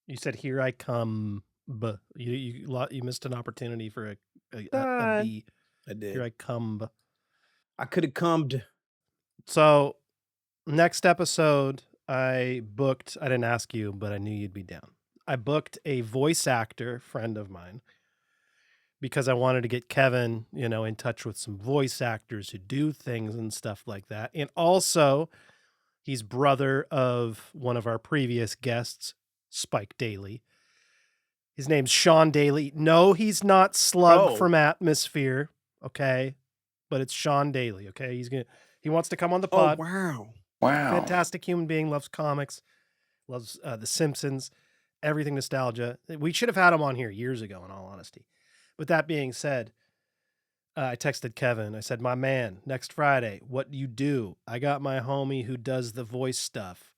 You said "Here I come." You missed an opportunity for a B. I did. Here I come. I could have cummed. So next episode, I didn't ask you, but I knew you'd be down. I booked a voice actor friend of mine because I wanted to get Kevin, in touch with some voice actors who do things and stuff like that. And also, he's brother of one of our previous guests, Spike Daly. His name's Sean Daly. No, he's not Slug from Atmosphere, okay? But it's Sean Daly, okay? He wants to come on the pod. Oh, wow. Fantastic human being, loves comics, loves The Simpsons, everything nostalgia. We should have had him on here years ago, in all honesty. But that being said, I texted Kevin. I said, my man, next Friday, what do you do? I got my homie who does the voice stuff.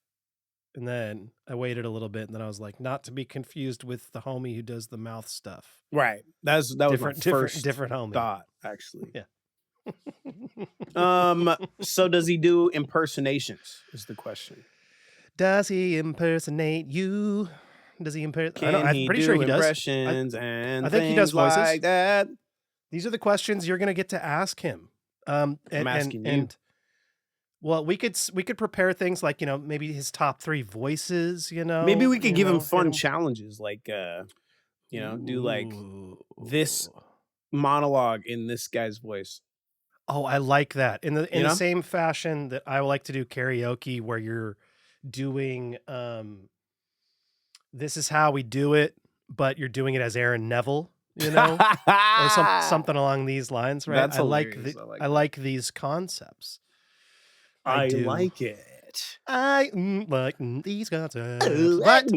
And then I waited a little bit, and then I was like, not to be confused with the homie who does the mouth stuff. Right. That was my first different homie. thought, actually. Yeah. So does he do impersonations? Is the question. Does he impersonate you? Does he impersonate? I'm pretty sure he does. I think he does voices like that. These are the questions you're going to get to ask him. I'm asking you. Well, we could prepare things like, maybe his top 3 voices, Maybe we could give him fun challenges like, do like this monologue in this guy's voice. Oh, I like that. In the same fashion that I like to do karaoke where you're doing This Is How We Do It, but you're doing it as Aaron Neville, or something along these lines, right? That's I like these concepts. I like it. I like these concepts. But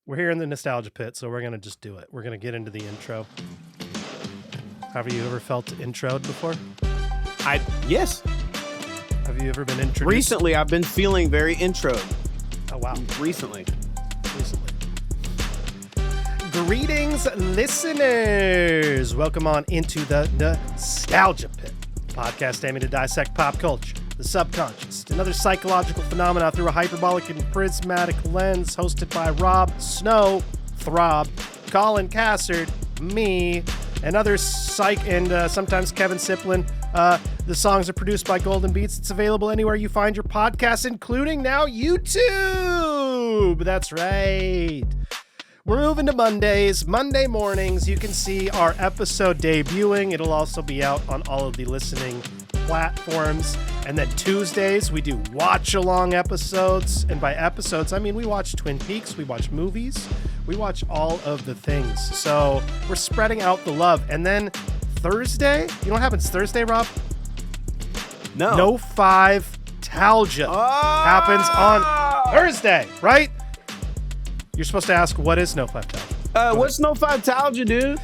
we're here in the nostalgia pit, so we're going to just do it. We're going to get into the intro. Have you ever felt introed before? Yes. Have you ever been introduced? Recently, I've been feeling very introed. Oh, wow. Recently. Greetings, listeners. Welcome on into the Nostalgia Pit, podcast aiming to dissect pop culture, the subconscious, another psychological phenomena through a hyperbolic and prismatic lens, hosted by Rob Snow, Throb, Colin Cassard, me, and other and sometimes Kevin Siplin. The songs are produced by Golden Beats. It's available anywhere you find your podcasts, including now YouTube. That's right. We're moving to Mondays. Monday mornings, you can see our episode debuting. It'll also be out on all of the listening platforms. And then Tuesdays, we do watch-along episodes. And by episodes, I mean we watch Twin Peaks, we watch movies, we watch all of the things. So we're spreading out the love. And then Thursday, you know what happens Thursday, Rob? No 5 Talgia happens on Thursday, right? You're supposed to ask, what is No 5 Talgia? What's No 5 Talgia, dude?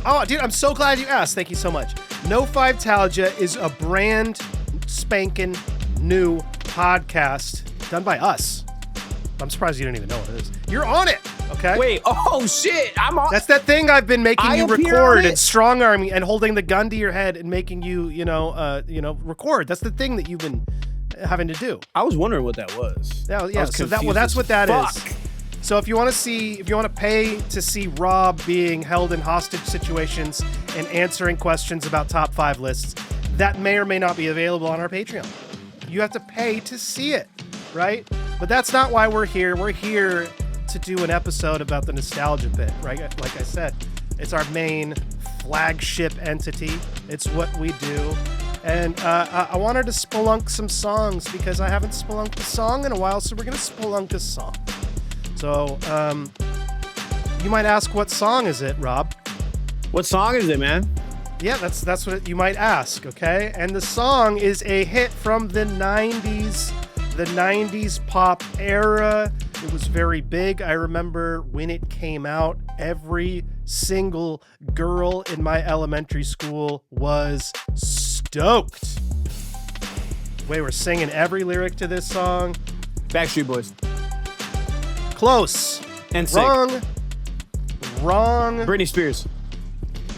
Oh, dude, I'm so glad you asked. Thank you so much. No 5 Talgia is a brand spanking new podcast done by us. I'm surprised you didn't even know what it is. You're on it, okay? Wait, oh shit, I'm on. That's that thing I've been making you record and strong arming and holding the gun to your head and making you, record. That's the thing that you've been having to do. I was wondering what that was. Yeah. So that's what that is. So if you want to pay to see Rob being held in hostage situations and answering questions about top 5 lists, that may or may not be available on our Patreon. You have to pay to see it, right? But that's not why we're here. We're here to do an episode about the Nostalgia Pit, right? Like I said, it's our main flagship entity. It's what we do. And I wanted to spelunk some songs because I haven't spelunked a song in a while, so we're going to spelunk a song. So, you might ask, what song is it, Rob? What song is it, man? Yeah, that's what you might ask, okay? And the song is a hit from the 90s pop era. It was very big. I remember when it came out, every single girl in my elementary school was stoked. We were singing every lyric to this song. Backstreet Boys. Close. And wrong. Britney Spears.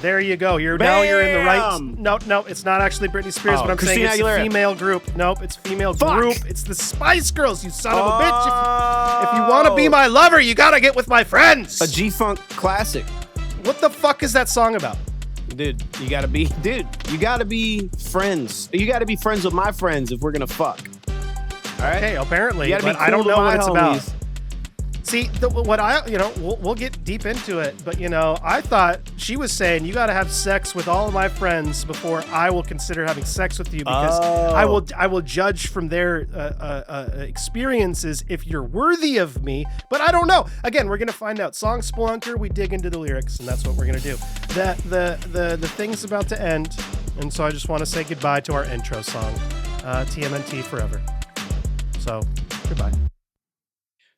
There you go. Now you're in the right. No, it's not actually Britney Spears, but I'm Christina saying it's Aguilera. a female group. Nope, it's female Fuck. group. It's the Spice Girls, you son of a bitch. If you want to be my lover, you gotta get with my friends. A G-Funk classic. What the fuck is that song about? Dude, you gotta be friends. You gotta be friends with my friends if we're gonna fuck. All right? Okay, apparently, You gotta be but I don't cool know with what my it's about. homies. See, we'll get deep into it, but I thought she was saying you got to have sex with all of my friends before I will consider having sex with you because I will judge from their experiences if you're worthy of me. But I don't know. Again, we're gonna find out. Song Spelunker, we dig into the lyrics, and that's what we're gonna do. The thing's about to end, and so I just want to say goodbye to our intro song, TMNT forever. So goodbye.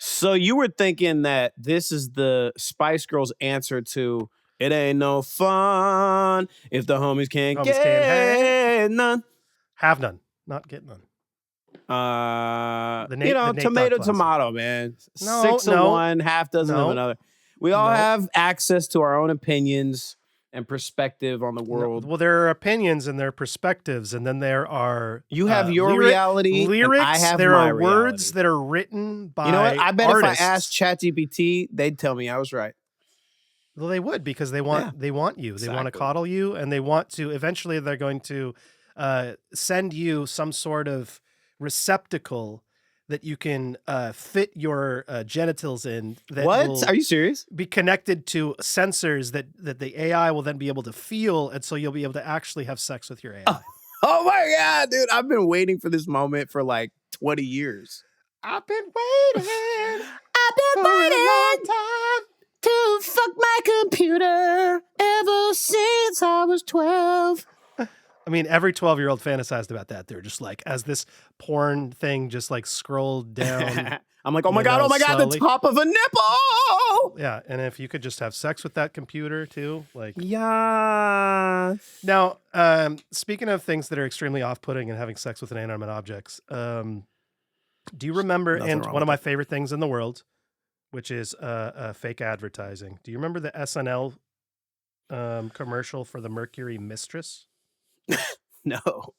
So you were thinking that this is the Spice Girls answer to "It ain't no fun if the homies can't get none." Have none, not get none. Tomato, man. No, 6 of one, half dozen of another. We all have access to our own opinions and perspective on the world. Well, there are opinions and there are perspectives, and then there are you have your reality. Lyrics. And I have there my are reality. words that are written by. You know what? I bet artists. if I asked ChatGPT, they'd tell me I was right. Well, they would because they want you. They want to coddle you, and they want to. Eventually, they're going to send you some sort of receptacle that you can fit your genitals in. That What? Are you serious? Be connected to sensors that the AI will then be able to feel, and so you'll be able to actually have sex with your AI. Oh my God, dude. I've been waiting for this moment for like 20 years. I've been waiting. I've been waiting a long time to fuck my computer ever since I was 12. I mean, every 12-year-old fantasized about that. They're just like, as this porn thing just like scrolled down. I'm like, oh my God, slowly. the top of a nipple. Yeah, and if you could just have sex with that computer too, like. Yeah. Now, speaking of things that are extremely off-putting and having sex with inanimate objects, do you remember, and one of my favorite things in the world, which is fake advertising. Do you remember the SNL commercial for the Mercury Mistress? No.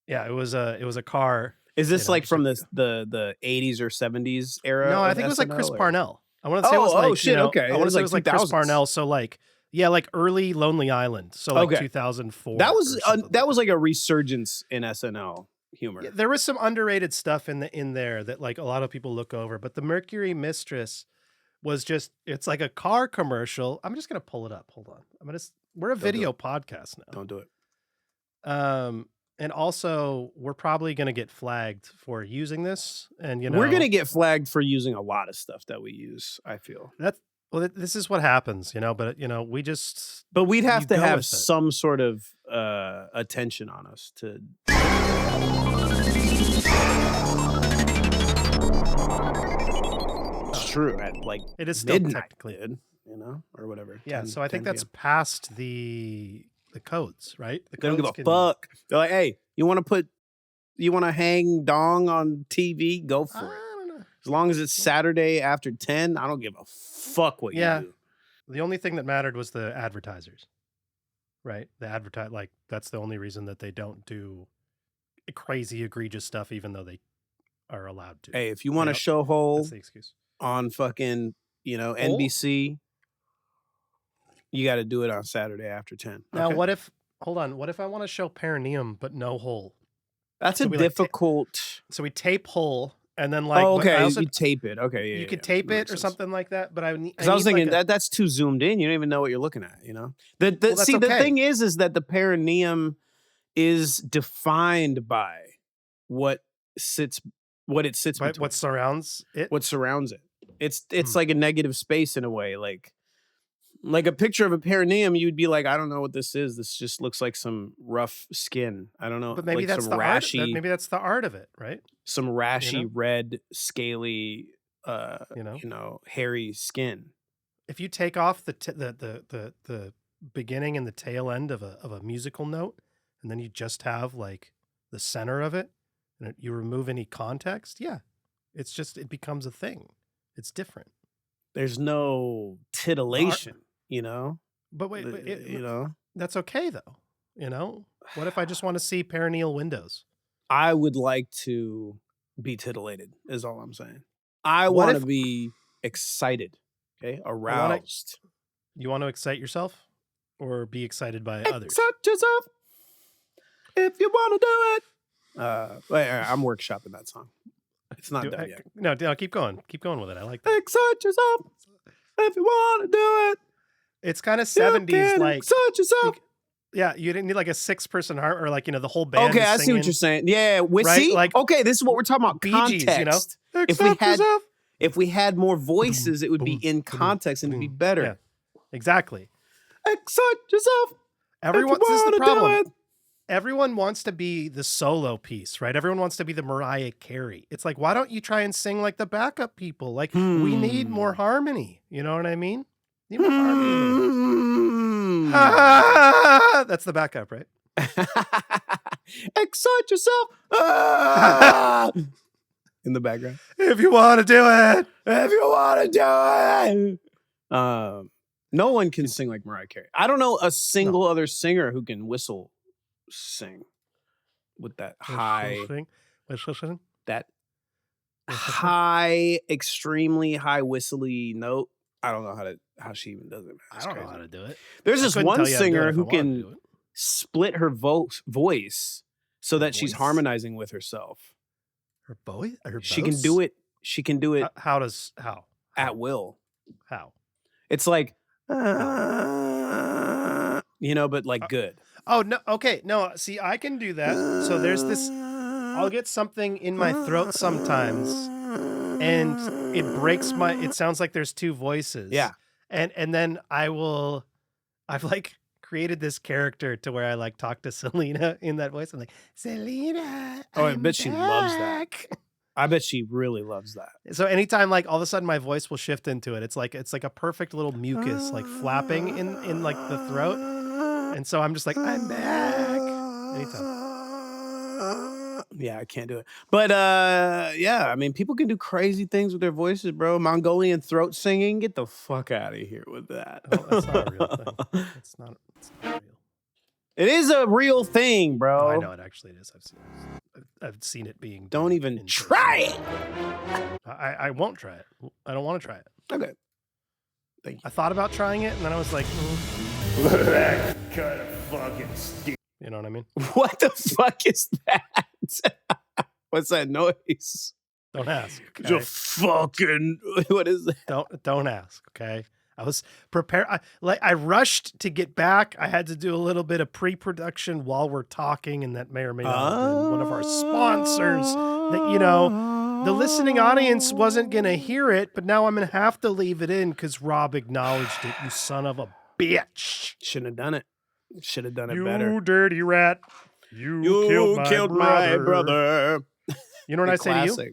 Yeah, it was a car. Is this like from the 80s or 70s era? No, I think it was like Chris Parnell. I want to say it was like, okay. I want to say it was like Chris Parnell. So like, yeah, like early Lonely Island. So like 2004. That was like a resurgence in SNL humor. Yeah, there was some underrated stuff in there that like a lot of people look over, but the Mercury Mistress was just, it's like a car commercial. I'm just going to pull it up. Hold on. We're a video podcast now. Don't do it. And also we're probably going to get flagged for using this, and we're going to get flagged for using a lot of stuff that we use. I feel this is what happens, but but we'd have to have some sort of attention on us to. It's true. At like it is still midnight, technically, or whatever. Yeah. 10, so I think that's past the codes, right? They don't give a fuck. They're like, hey, you want to hang dong on TV? Go for it. I don't know. As long as it's Saturday after 10, I don't give a fuck what you do. The only thing that mattered was the advertisers, right? Like that's the only reason that they don't do crazy egregious stuff, even though they are allowed to. Hey, if you want to show hole that's the excuse. On fucking, NBC, you got to do it on Saturday after 10. Now, what if I want to show perineum but no hole? That's a difficult. So we tape hole and then like. Oh, okay. You tape it. Okay, yeah. You could tape it or something like that. But I was thinking that's too zoomed in. You don't even know what you're looking at. The thing is that the perineum is defined by what it sits between. What surrounds it. What surrounds it. It's like a negative space in a way, like a picture of a perineum, you'd be like, I don't know what this is. This just looks like some rough skin. I don't know. But maybe that's the art. Maybe that's the art of it, right? Some rashy, red, scaly, hairy skin. If you take off the beginning and the tail end of a musical note, and then you just have like the center of it, and you remove any context, it becomes a thing. It's different. There's no titillation. But wait, you know, that's okay though. You know, what if I just want to see perineal windows? I would like to be titillated. Is all I'm saying. I What want to if be excited. Okay, I want to? aroused. You want to excite yourself, or be excited by others? Excite yourself if you want to do it. Wait, I'm workshopping that song. It's not done yet. No, keep going. Keep going with it. I like that. Excite yourself if you want to do it. It's kind of 70s, like excite yourself. You didn't need like a 6-person heart or like, the whole band. Okay, I see what you're saying. Yeah, right? See, like, okay, this is what we're talking about. Bee Context. Gees, If we had more voices, it would be in context and it'd be better. Yeah, exactly. Excite yourself. Everyone, this is the problem. Everyone wants to be the solo piece, right? Everyone wants to be the Mariah Carey. It's like, why don't you try and sing like the backup people? Like, we need more harmony. You know what I mean? Need more harmony. That's the backup, right? Excite yourself. In the background. If you want to do it. If you want to do it. No one can sing like Mariah Carey. I don't know a single other singer who can whistle sing with that high, that high, extremely high whistly note. I don't know how she even does it. I don't know how to do it. There's this one singer who can split her voice so that she's harmonizing with herself. Her voice? She can do it. She can do it. How? At will. How? It's like, but like good. Oh, no. Okay. No, see, I can do that. So there's this, I'll get something in my throat sometimes and it breaks it sounds like there's two voices. Yeah. And then I've like created this character to where I like talk to Selena in that voice. I'm like, Selena. Oh, I bet she loves that. I bet she really loves that. So anytime like all of a sudden my voice will shift into it, it's like a perfect little mucus like flapping in like the throat. And so I'm just like, I'm back. Anytime. Yeah, I can't do it. But yeah, I mean, people can do crazy things with their voices, bro. Mongolian throat singing, get the fuck out of here with that. Oh, that's not a real thing. It's not real. It is a real thing, bro. Oh, I know it actually is. I've seen it being. Don't even try it. I won't try it. I don't want to try it. Okay. Thank you. I thought about trying it, and then I was like, that kind of fucking stupid. You know what I mean? What the fuck is that? What's that noise? Don't ask. Okay? The fucking. What is that? Don't ask. Okay. I was prepared. I rushed to get back. I had to do a little bit of pre-production while we're talking, and that may or may not have been one of our sponsors. That the listening audience wasn't gonna hear it, but now I'm gonna have to leave it in because Rob acknowledged it. You son of a bitch! Shouldn't have done it. Should have done it better. You dirty rat! You killed my brother. You know what I say to you? You know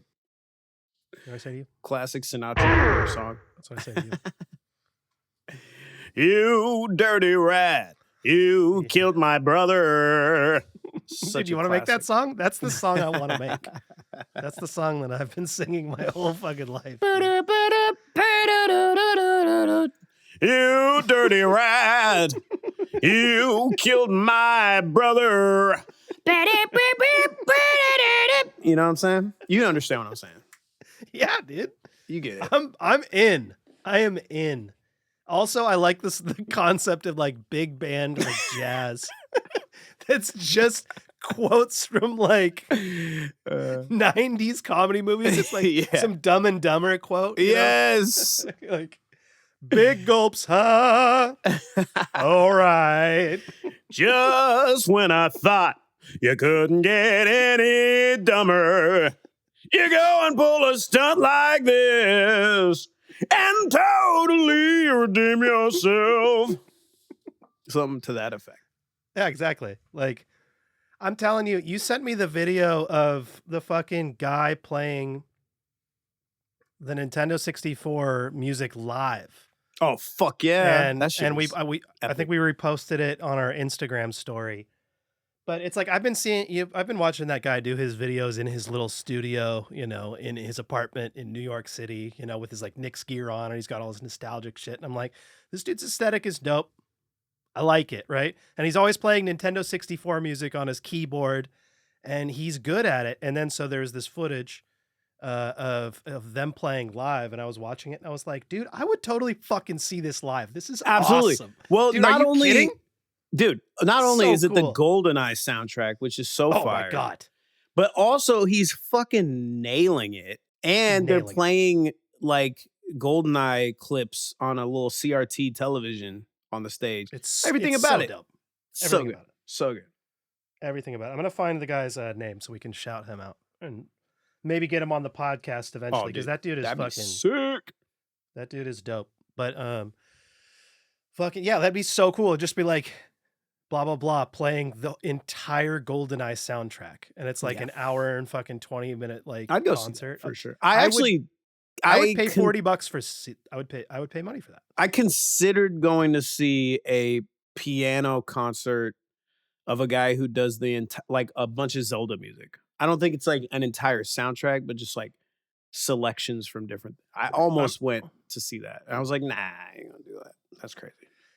what I say to you? Classic Sinatra song. That's what I say to you. You dirty rat. You killed my brother. Dude, you want to make that song? That's the song I want to make. That's the song that I've been singing my whole fucking life. You dirty rat. You killed my brother. You know what I'm saying? You understand what I'm saying. Yeah, dude. You get it. I'm in. I am in. Also, I like the concept of like big band like jazz. That's just quotes from like 90s comedy movies. It's like some Dumb and Dumber quote. Yes. Like big gulps, huh? All right. Just when I thought you couldn't get any dumber, you go and pull a stunt like this and totally redeem yourself. Something to that effect. Yeah, exactly. Like, I'm telling you, you sent me the video of the fucking guy playing the Nintendo 64 music live. Oh, fuck yeah. And I think we reposted it on our Instagram story. But it's like I've been watching that guy do his videos in his little studio, in his apartment in New York City, with his like Knicks gear on, and he's got all his nostalgic shit. And I'm like, this dude's aesthetic is dope. I like it, right? And he's always playing Nintendo 64 music on his keyboard, and he's good at it. And then so there's this footage of them playing live, and I was watching it, and I was like, dude, I would totally fucking see this live. This is absolutely awesome. Well, dude, not only kidding? Dude, not only So is it the cool. GoldenEye soundtrack, which is so fire. Oh my god. But also he's fucking nailing it. And they're playing like GoldenEye clips on a little CRT television on the stage. It's everything it's about so it. Dope. So everything good. About it. So good. Everything about it. I'm gonna find the guy's name so we can shout him out and maybe get him on the podcast eventually, because that dude is fucking sick. That dude is dope. But fucking yeah, that'd be so cool. It'd just be like blah blah blah playing the entire GoldenEye soundtrack, and it's like an hour and fucking 20-minute like I'd go concert see that for sure. I would pay $40 for. I would pay money for that. I considered going to see a piano concert of a guy who does like a bunch of Zelda music. I don't think it's like an entire soundtrack, but just like selections from different. I almost went to see that, and I was like, nah, I ain't gonna do that. That's crazy.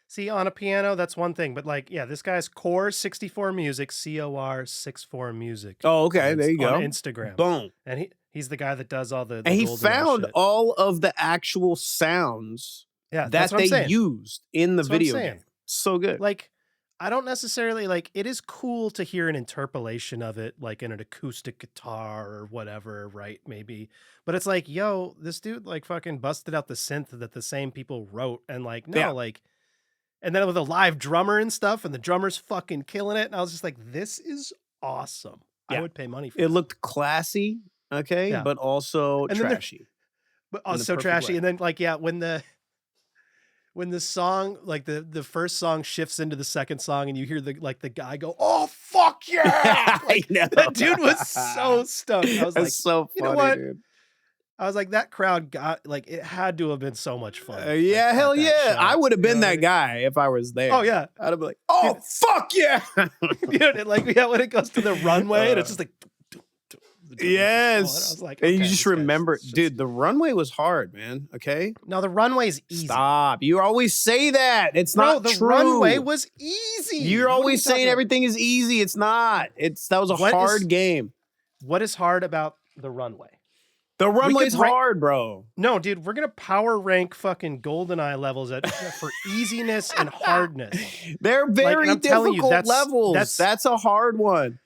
See, on a piano, that's one thing, but like, yeah, this guy's Core 64 Music, COR 64 Music. Oh, okay, there you go. On Instagram. Boom. And he's the guy that does all the and he GoldenEye found shit. all of the actual sounds that they used in the video game. So good. Like, I don't necessarily like, it is cool to hear an interpolation of it, like in an acoustic guitar or whatever, right? Maybe. But it's like, yo, this dude like fucking busted out the synth that the same people wrote, and like, no, like, and then with a live drummer and stuff, and the drummer's fucking killing it. And I was just like, this is awesome. I would pay money for it. It looked classy, okay, but also trashy. But also trashy. Way. And then like, yeah, when the song, like the first song shifts into the second song, and you hear the guy go, "Oh fuck yeah!" Like, that dude was so stoked. I was like, so funny, you know what? Dude. I was like, that crowd got like, it had to have been so much fun. Yeah, hell yeah! Show. I would have been that guy if I was there. Oh yeah, I'd have been like, "Oh dude, fuck yeah!" Dude, like when it goes to the runway, and it's just like. Yes. I was like, and you just remember, dude, the runway was hard, man. Okay. No, the runway's easy. Stop. You always say that. It's not the true. Runway was easy. You're always saying everything is easy. It's not. That was a hard game. What is hard about the runway? The runway's hard, bro. No, dude, we're gonna power rank fucking GoldenEye levels for easiness and hardness. They're very difficult levels. That's a hard one.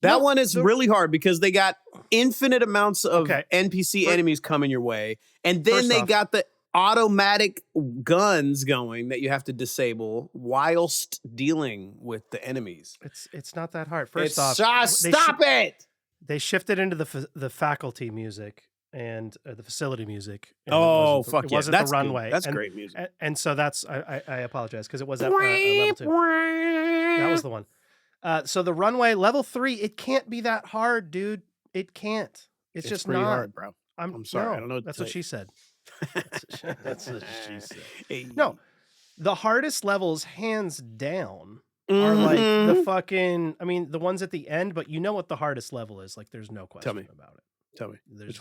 That one is really hard because they got infinite amounts of NPC enemies coming your way. And then they got the automatic guns going that you have to disable whilst dealing with the enemies. It's not that hard. First off, stop it. They shifted into the faculty music and the facility music. Oh, fuck yeah. It wasn't the runway. That's great music. And so that's, I apologize, because it was at level 2. That was the one. So the runway level 3, it can't be that hard, dude. It can't. It's just pretty not hard, bro. I'm sorry. No, I don't know. That's what she said. That's what she said. Hey. No, the hardest levels, hands down, are like the fucking. I mean, the ones at the end. But you know what the hardest level is? Like, there's no question about it. Tell me. There's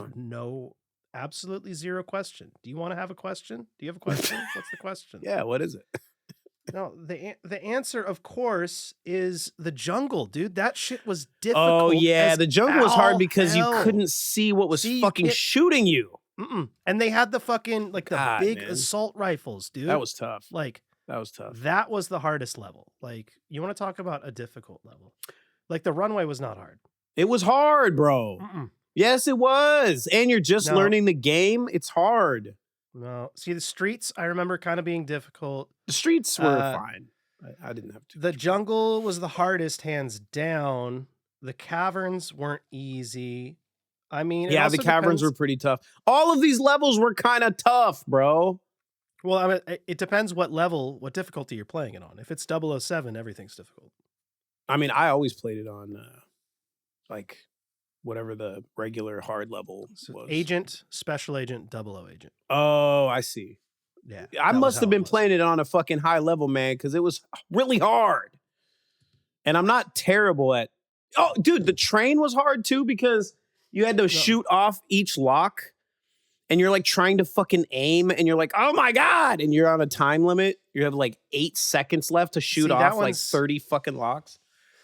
absolutely zero question. Do you want to have a question? Do you have a question? What's the question? Yeah. What is it? No, the answer, of course, is the jungle, dude. That shit was difficult. Oh yeah, the jungle was hard because you couldn't see what was fucking shooting you. And they had the fucking the big assault rifles, dude. That was tough. That was tough. That was the hardest level. Like, you want to talk about a difficult level? Like, the runway was not hard. It was hard, bro. Yes, it was. And you're just learning the game. It's hard. No. See, the streets, I remember kind of being difficult. The streets were fine. I didn't have to. The jungle was the hardest, hands down. The caverns weren't easy. I mean, yeah, the caverns were pretty tough. All of these levels were kind of tough, bro. Well, I mean, it depends what difficulty you're playing it on. If it's 007, everything's difficult. I mean, I always played it on, like, whatever the regular hard level was. Agent, Special Agent, 00 Agent. Oh, I see. Yeah. I must have been playing it on a fucking high level, man, because it was really hard. And I'm not terrible at... Oh, dude, the train was hard, too, because you had to shoot off each lock. and you're like trying to fucking aim and you're like, oh my God. And you're on a time limit. You have like 8 seconds left to shoot off like 30 fucking locks.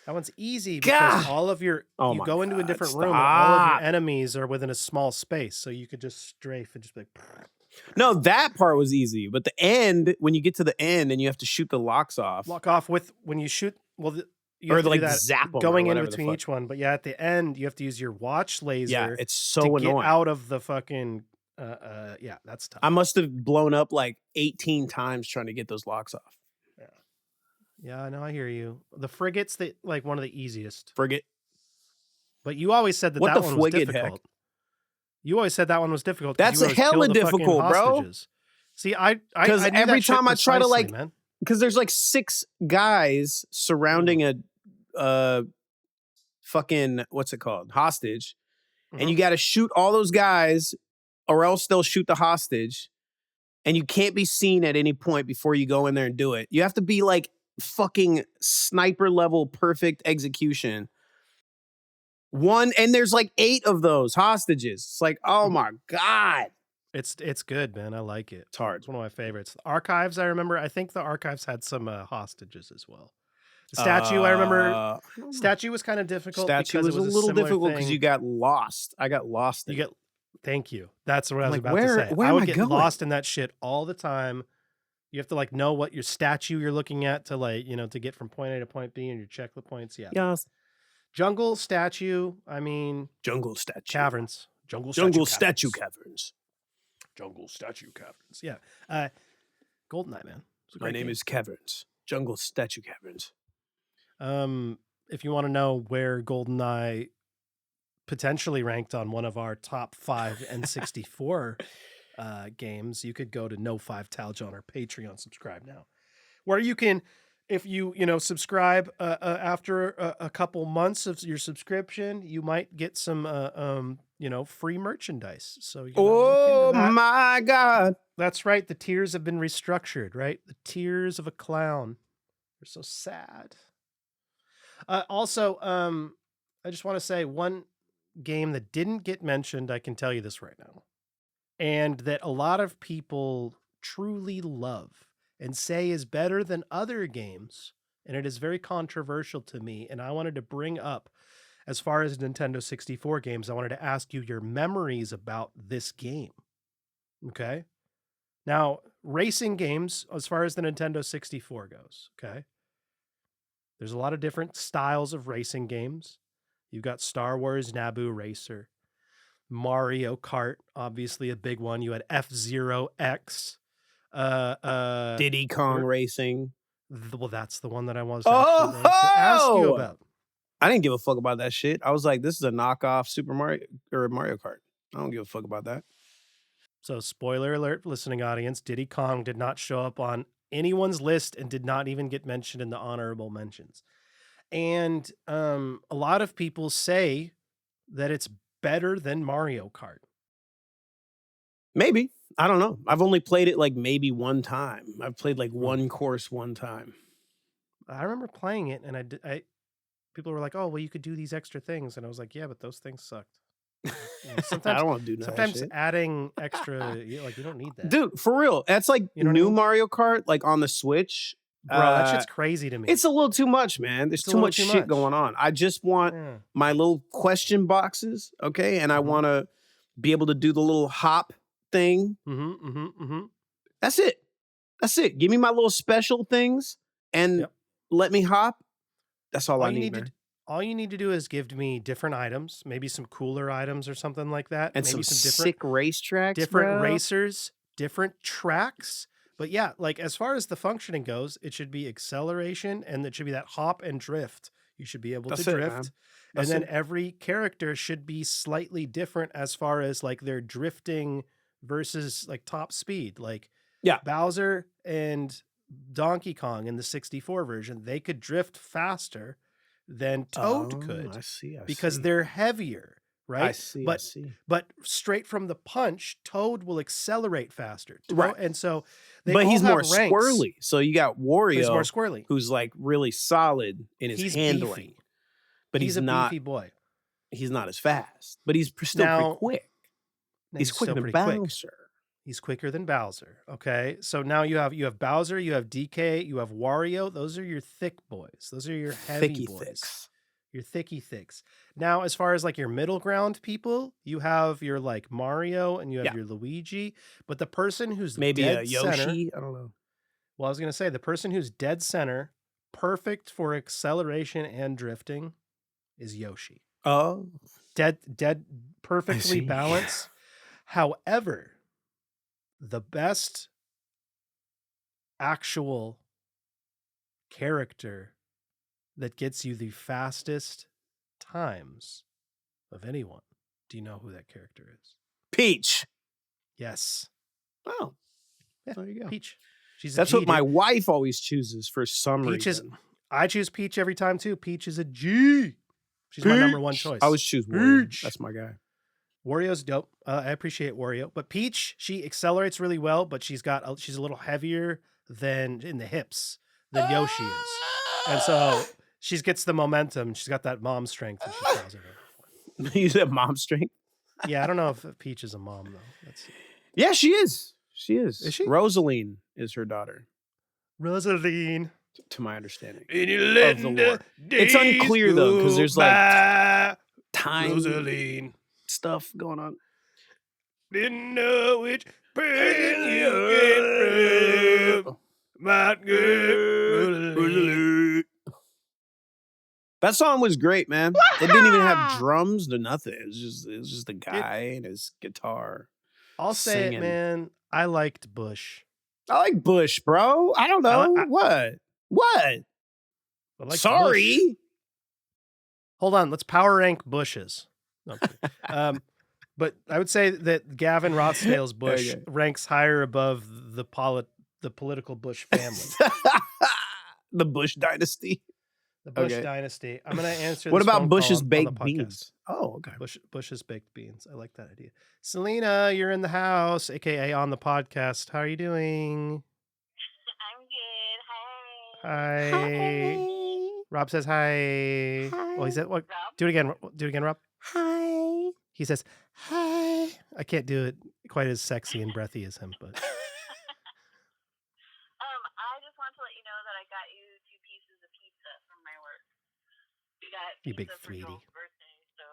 That one's easy because all of you go into a different room and all of your enemies are within a small space. So you could just strafe and just be like, no, that part was easy. But the end, when you get to the end and you have to shoot the locks off. Lock off with when you shoot. Well, you or have to like do that zap them going in between each one. But yeah, at the end, you have to use your watch laser. Yeah, it's so to annoying. Get out of the fucking. Yeah, that's tough. I must have blown up like 18 times trying to get those locks off. Yeah, I know. I hear you. The frigate's like one of the easiest. Frigate. But you always said that one was difficult. Heck? You always said that one was difficult. That's hella difficult, bro. See, I because every time I try to like, man. Because there's like 6 guys surrounding a fucking what's it called hostage, and you got to shoot all those guys, or else they'll shoot the hostage, and you can't be seen at any point before you go in there and do it. You have to be like fucking sniper level perfect execution. And there's like 8 of those hostages. It's like, oh my God. It's good, man. I like it. It's hard. It's one of my favorites. The Archives, I remember. I think the Archives had some hostages as well. The Statue, I remember. Statue was kind of difficult. Statue was a little difficult because you got lost. I got lost. Thank you. That's what I was about to say. I would get lost in that shit all the time. You have to like know what your statue you're looking at to like, to get from point A to point B and you check the points. Yeah. Yes. Jungle statue. I mean, jungle statue caverns. Jungle statue caverns. Jungle statue caverns. Yeah. GoldenEye, man. My name is Caverns. Jungle statue caverns. If you want to know where GoldenEye potentially ranked on one of our top 5 N64 games, you could go to No5Talj on our Patreon. Subscribe now, where you can, if you subscribe after a couple months of your subscription, you might get some free merchandise. So oh my God, that's right. The tiers have been restructured, right? The tears of a clown. They're so sad. Also, I just want to say one game that didn't get mentioned. I can tell you this right now. And that a lot of people truly love and say is better than other games. And it is very controversial to me. And I wanted to bring up, as far as Nintendo 64 games, I wanted to ask you your memories about this game. Okay? Now, racing games, as far as the Nintendo 64 goes, okay? There's a lot of different styles of racing games. You've got Star Wars Naboo Racer. Mario Kart, obviously a big one. You had F-Zero X. Diddy Kong Racing. Well, that's the one that I was actually going to ask you about. I didn't give a fuck about that shit. I was like, this is a knockoff Super Mario or Mario Kart. I don't give a fuck about that. So, spoiler alert, listening audience, Diddy Kong did not show up on anyone's list and did not even get mentioned in the honorable mentions. And a lot of people say that it's better than Mario Kart. Maybe. I don't know. I've only played it like maybe one time. I've played like one course one time. I remember playing it and I people were like, oh, well, you could do these extra things. And I was like, yeah, but those things sucked. Sometimes I don't want to do that. Sometimes adding extra, you don't need that. Dude, for real. That's like new Mario Kart, like on the Switch. Bro, that shit's crazy to me. It's a little too much, man. There's too much shit going on. I just want my little question boxes, okay? And I want to be able to do the little hop thing. That's it. That's it. Give me my little special things and let me hop. That's all I need, man. All you need to do is give me different items, maybe some cooler items or something like that. And maybe some sick racetracks, different racers, different tracks. But yeah, like as far as the functioning goes, it should be acceleration and it should be that hop and drift. You should be able to drift. And then every character should be slightly different as far as like their drifting versus like top speed. Like Bowser and Donkey Kong in the 64 version, they could drift faster than Toad could. I see. Because they're heavier. Right. I see. But straight from the punch, Toad will accelerate faster. Right. And so he's more squirrely. So you got Wario, he's more squirrely, who's like really solid in his handling. Beefy. But he's a not beefy boy. He's not as fast, but he's still pretty quick. He's quicker than Bowser. He's quicker than Bowser. Okay, so now you have Bowser, you have DK, you have Wario. Those are your thick boys. Those are your heavy Thicky boys. thicks. Your thicky thicks. Now, as far as like your middle ground people, you have your like Mario and you have your Luigi. But the person who's maybe dead a Yoshi. Center, I don't know. well, I was gonna say the person who's dead center, perfect for acceleration and drifting, is Yoshi. Oh, Dead, perfectly balanced. However, the best actual character that gets you the fastest times of anyone. Do you know who that character is? Peach. Yes. Oh, yeah, there you go. Peach. That's what my wife always chooses for some reason. I choose Peach every time too. Peach is a G. She's my number one choice. I always choose Wario. That's my guy. Wario's dope. I appreciate Wario, but Peach, she accelerates really well, but she's a little heavier than in the hips than Yoshi is, and so she gets the momentum. She's got that mom strength. And she throws it. You said mom strength? Yeah, I don't know if Peach is a mom though. Yeah, she is. She is. Is she? Rosaline is her daughter. Rosaline. To my understanding. Of the lore. It's unclear though, because there's like time Rosaline. stuff going on. Didn't know which person you get from. My girl. Rosaline. That song was great, man. It didn't even have drums or nothing. It was just a guy and his guitar. I'll say it, man. I liked Bush. I like Bush, bro. I don't know. What? Sorry. Bush. Hold on. Let's power rank Bushes. Okay. But I would say that Gavin Rossdale's Bush ranks higher above the political Bush family. The Bush dynasty. The Bush dynasty. I'm going to answer this. What about phone Bush's call baked beans? Oh, okay. Bush's baked beans. I like that idea. Selena, you're in the house, aka on the podcast. How are you doing? I'm good. Hi. Hi. Rob says hi. Hi. Well, he said, what? Do it again. Do it again, Rob. Hi. He says, hi. I can't do it quite as sexy and breathy as him, but. I just want to let you know that I got you 2 pieces of pizza from my work. We got You big pizza for 3D. Joel's birthday, so.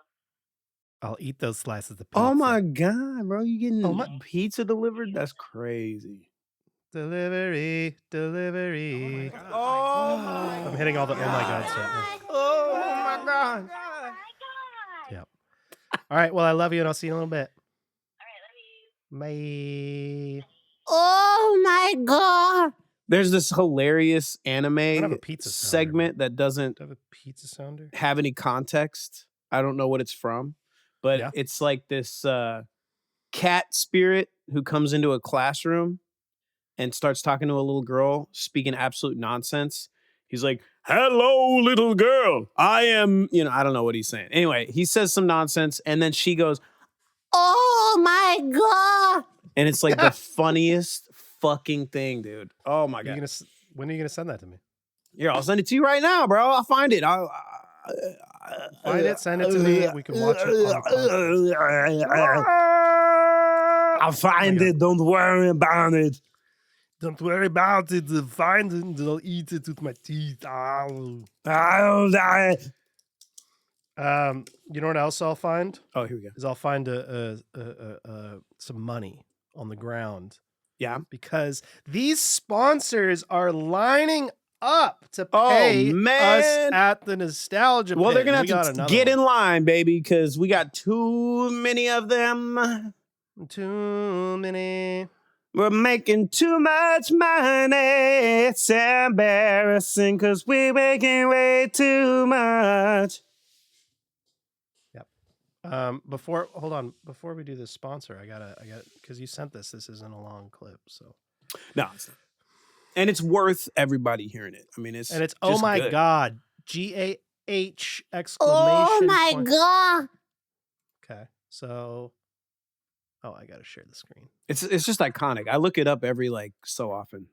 I'll eat those slices of pizza. Oh my God, bro. You getting pizza delivered? That's crazy. Delivery. Oh my I'm hitting all the oh my God stuff. Oh my God. Oh my God. Yep. All right. Well, I love you, and I'll see you in a little bit. All right, love you. Bye. Oh my God. There's this hilarious anime have a pizza sounder, segment that doesn't Do I have a pizza sounder? have any context. I don't know what it's from, but it's like this cat spirit who comes into a classroom and starts talking to a little girl, speaking absolute nonsense. He's like, "Hello, little girl. I am," I don't know what he's saying. Anyway, he says some nonsense, and then she goes, "Oh my God." And it's like the funniest fucking thing, dude. Oh my God. When are you going to send that to me? Here, I'll send it to you right now, bro. I'll find it. Find it, send it to me. We can watch it on the podcast. I'll find it. Don't worry about it. Don't worry about it. Find it and I'll eat it with my teeth. I'll die. You know what else I'll find? Oh, here we go. Is I'll find some money on the ground. Yeah. Because these sponsors are lining up to pay us at the Nostalgia Pit. Well, they're going to have to get in line, baby, because we got too many of them. Too many. We're making too much money. It's embarrassing because we're making way too much. Yep. Before we do this sponsor, I gotta, because you sent this. This isn't a long clip, so. No, it's not. And it's worth everybody hearing it. I mean, it's oh my God, GAH exclamation. Oh my God. Okay, so. Oh, I gotta share the screen. It's just iconic. I look it up every so often,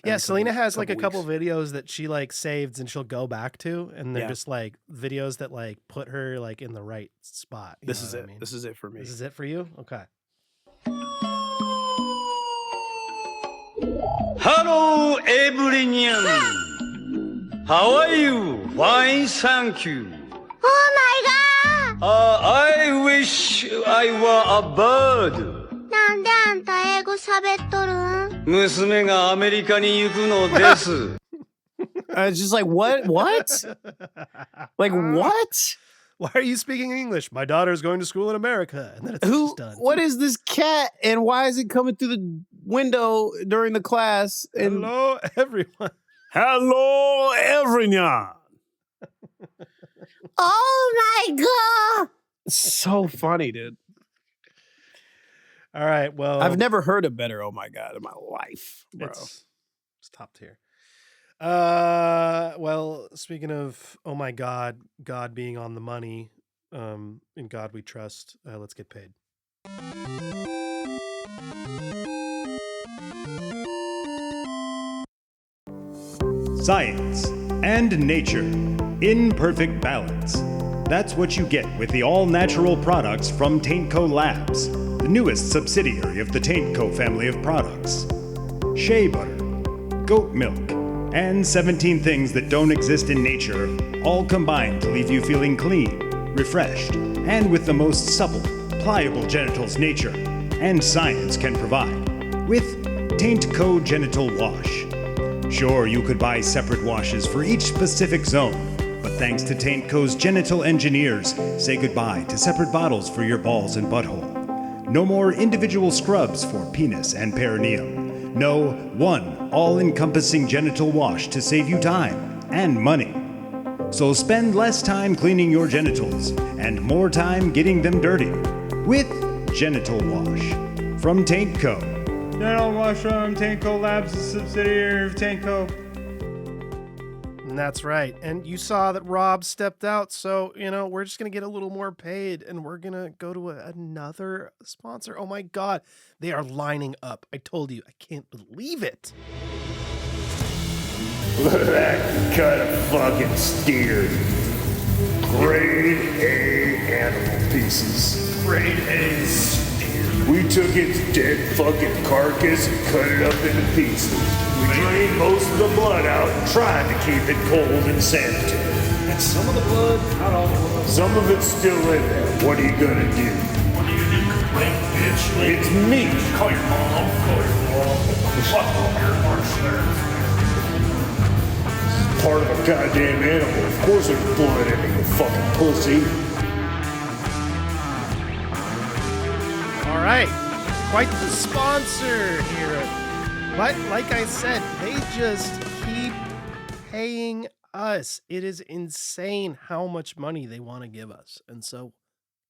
Yeah, Selena has a couple videos that she saved and she'll go back to, and they're just videos that put her in the right spot. This is it. This is it for me. This is it for you? Okay. Hello, everyone. How are you? Fine, thank you. Oh my god! I wish I were a bird. なんであんた英語喋っとるん？娘がアメリカに行くのです。It's just like, what? Like, what? Why are you speaking English? My daughter's going to school in America. And then it's just done. What is this cat and why is it coming through the window during the class? And, hello, everyone. Hello, everyone. Oh my god! So funny, dude. All right, well. I've never heard a better oh my god in my life, bro. It's top tier. Well, speaking of oh my god, God being on the money, in God we trust, let's get paid. Science and nature in perfect balance. That's what you get with the all-natural products from Taintco Labs, the newest subsidiary of the Taintco family of products. Shea butter, goat milk, and 17 things that don't exist in nature, all combined to leave you feeling clean, refreshed, and with the most supple, pliable genitals nature and science can provide, with Taintco Genital Wash. Sure, you could buy separate washes for each specific zone, but thanks to Taintco's genital engineers, say goodbye to separate bottles for your balls and butthole. No more individual scrubs for penis and perineum. No one all-encompassing genital wash to save you time and money. So spend less time cleaning your genitals and more time getting them dirty with Genital Wash from Taintco. Genital Wash from Taintco Labs, a subsidiary of Taintco. And that's right. And you saw that Rob stepped out, so, we're just going to get a little more paid, and we're going to go to another sponsor. Oh my God, they are lining up. I told you, I can't believe it. Look at that kind of fucking steer. Grade A animal pieces. Grade A steer. We took its dead fucking carcass and cut it up into pieces. We drained most of the blood out and tried to keep it cold and sanitary. And some of the blood, not all the blood. Some of it's still in there. What are you gonna do? What are you gonna do? Complain, bitch? It's me. Call your mom. Fuck off your march Part of a goddamn animal. Of course there's blood in it, you fucking pussy. All right, quite the sponsor here. But like I said, they just keep paying us. It is insane how much money they want to give us. And so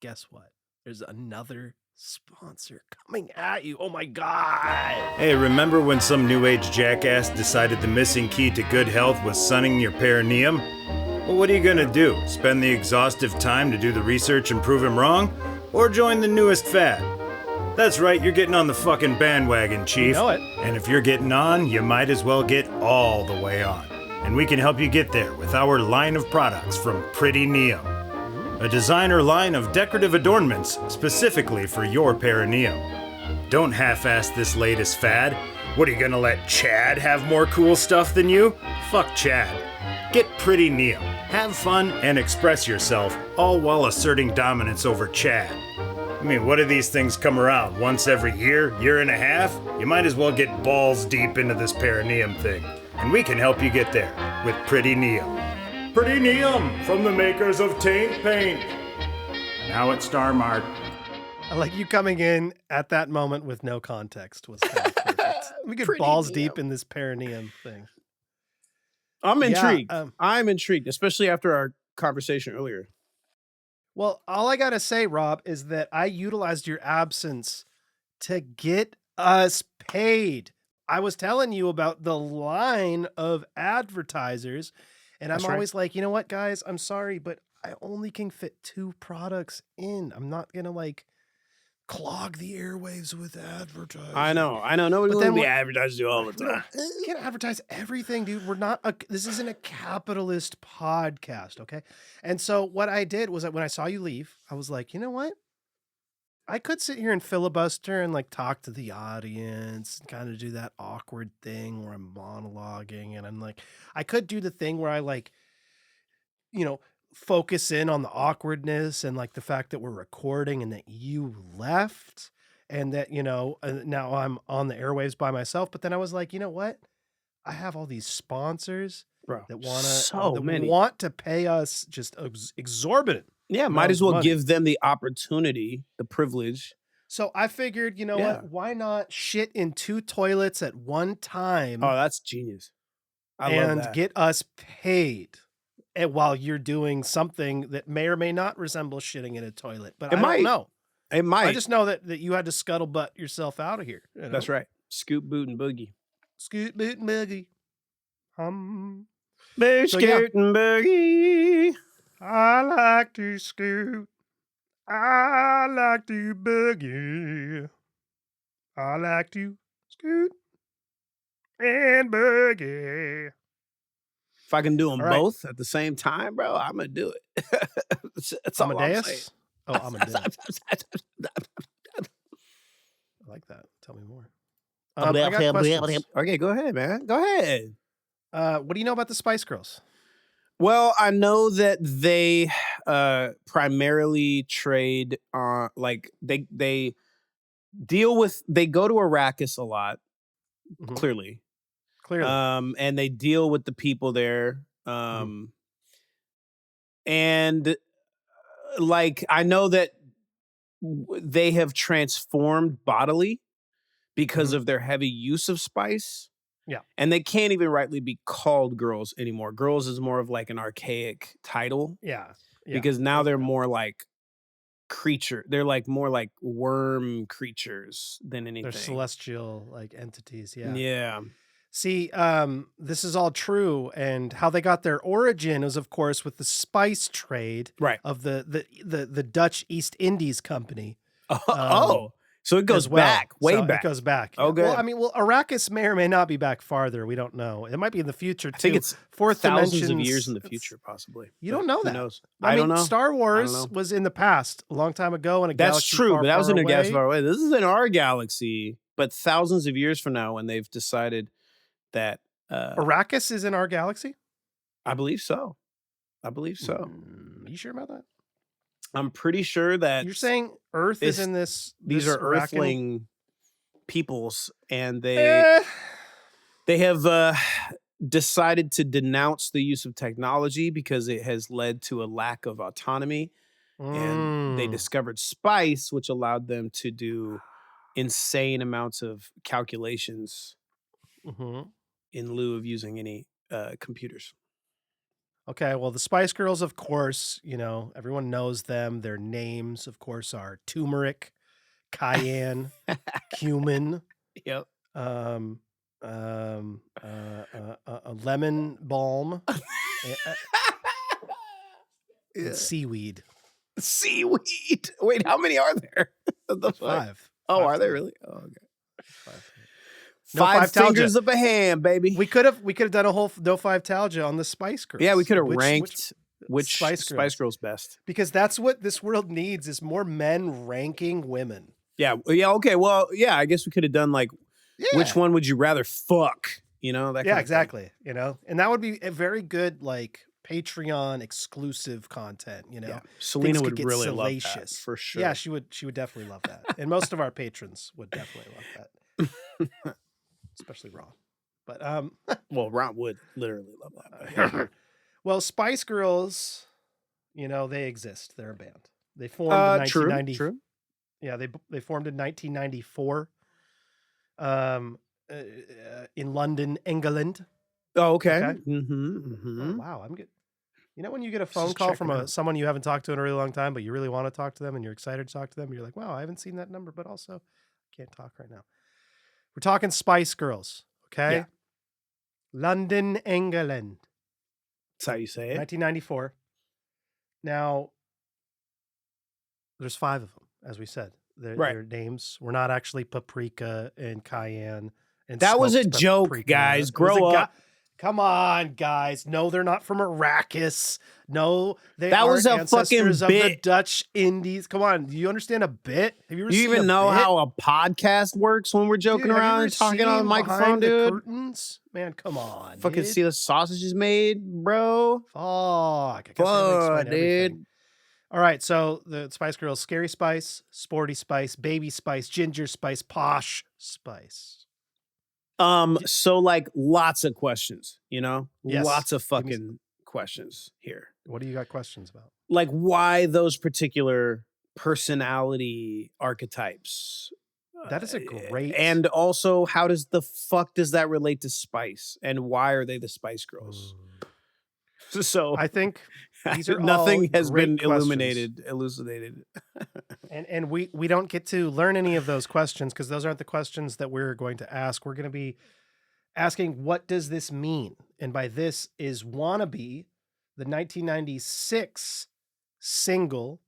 guess what? There's another sponsor coming at you. Oh my God. Hey, remember when some new age jackass decided the missing key to good health was sunning your perineum? Well, what are you gonna do? Spend the exhaustive time to do the research and prove him wrong? Or join the newest fad? That's right, you're getting on the fucking bandwagon, Chief. You know it. And if you're getting on, you might as well get all the way on. And we can help you get there with our line of products from Pretty Neum. A designer line of decorative adornments specifically for your perineum. Don't half-ass this latest fad. What, are you gonna let Chad have more cool stuff than you? Fuck Chad. Get Pretty Neum. Have fun and express yourself, all while asserting dominance over Chad. I mean, what do these things come around? Once every year, year and a half? You might as well get balls deep into this perineum thing. And we can help you get there with Pretty Neum. Pretty Neum from the makers of Taint Paint. Now at Star Mart. I like you coming in at that moment with no context was kind of perfect. We get balls deep in this perineum thing. I'm intrigued. I'm intrigued, especially after our conversation earlier. Well, all I got to say, Rob, is that I utilized your absence to get us paid. I was telling you about the line of advertisers, and I'm always like, you know what, guys, I'm sorry, but I only can fit 2 products in. I'm not going to clog the airwaves with advertising. I know. Nobody will be advertising all the time. You can't advertise everything, dude. This isn't a capitalist podcast, okay? And so what I did was that when I saw you leave, I was like, you know what? I could sit here and filibuster and like talk to the audience and kind of do that awkward thing where I'm monologuing and I'm like, I could do the thing where I like, focus in on the awkwardness and like the fact that we're recording and that you left and that, now I'm on the airwaves by myself. But then I was like, you know what? I have all these sponsors that want to pay us just exorbitant. Yeah, might as well give them the opportunity, the privilege. So I figured, what? Why not shit in 2 toilets at one time? Oh, that's genius. I love that. Get us paid while you're doing something that may or may not resemble shitting in a toilet. But I don't know. It might. I just know that you had to scuttlebutt yourself out of here. That's right. Scoot, boot, and boogie. Scoot, boot, and boogie. Scoot and boogie. I like to scoot. I like to boogie. I like to scoot and boogie. If I can do them both at the same time, bro, I'm going to do it. That's all I'm saying. Oh, Amadeus. I like that. Tell me more. I got questions. Okay, go ahead, man. Go ahead. What do you know about the Spice Girls? Well, I know that they primarily trade like they deal with, they go to Arrakis a lot, clearly. And they deal with the people there. And like I know that they have transformed bodily because of their heavy use of spice. Yeah. And they can't even rightly be called girls anymore. Girls is more of like an archaic title. Yeah. Because now they're more like creature. They're like more like worm creatures than anything. They're celestial like entities. Yeah. Yeah. See, this is all true, and how they got their origin is, of course, with the spice trade of the Dutch East Indies Company. So it goes back, way back. It goes back. Oh, good. Well, Arrakis may or may not be back farther. We don't know. It might be in the future, too. I think it's thousands of years in the future, possibly. You don't know that. Who knows? I don't know. Star Wars was in the past, a long time ago in a That's galaxy true, far, but that was in a away. galaxy far away. This is in our galaxy, but thousands of years from now when they've decided that... Arrakis is in our galaxy? I believe so. You sure about that? I'm pretty sure that you're saying Earth is in this. These are Earthling peoples, and they have decided to denounce the use of technology because it has led to a lack of autonomy. And they discovered spice, which allowed them to do insane amounts of calculations in lieu of using any computers. Okay, well, the Spice Girls, of course, everyone knows them. Their names, of course, are turmeric, cayenne, cumin, lemon balm, and seaweed. Seaweed. Wait, how many are there? 5. Oh, are there really? Oh, okay. 5. No 5 fingers of a hand, baby. We could have done a whole No 5 Talja on the Spice Girls. Yeah, we could have ranked which Spice Girls best. Because that's what this world needs is more men ranking women. Yeah, okay. Well, yeah, I guess we could have done like which one would you rather fuck? That kind of exactly. Thing. And that would be a very good like Patreon exclusive content, Yeah. Selena would really love that for sure. Yeah, she would definitely love that. And most of our patrons would definitely love that. Especially Ron. But well, Ron would literally love that. Well, Spice Girls, they exist. They're a band. They formed in 1990. True. Yeah, they formed in 1994. In London, England. Oh, okay. Oh, wow, I'm good. When you get a phone call from someone you haven't talked to in a really long time, but you really want to talk to them and you're excited to talk to them, you're like, wow, I haven't seen that number, but also can't talk right now. We're talking Spice Girls, okay? Yeah. London, England. That's how you say it. 1994. Now, there's 5 of them, as we said. Their names were not actually Paprika and Cayenne. And that was a joke, guys. Grow up. Come on, guys. No, they're not from Arrakis. No, they That are was a ancestors fucking of the bit. Dutch Indies. Come on. Do you understand a bit? Have you ever Do you seen even a know bit? how a podcast works when we're joking Dude, have you around ever and talking on the seen microphone, behind the dude? curtains? Man, come on, Fucking dude. see the sausages made, bro. Fuck. I guess I gotta explain everything. Dude. All right, so the Spice Girls: Scary Spice, Sporty Spice, Baby Spice, Ginger Spice, Posh Spice. So like lots of questions, you know? Yes. Lots of fucking questions here. What do you got questions about? Like why those particular personality archetypes? That is a great. And also, how does the fuck does that relate to Spice? And why are they the Spice Girls? So I think these are nothing all has great been questions. elucidated. And we don't get to learn any of those questions because those aren't the questions that we're going to ask. We're going to be asking, what does this mean? And by this is Wannabe, the 1996 single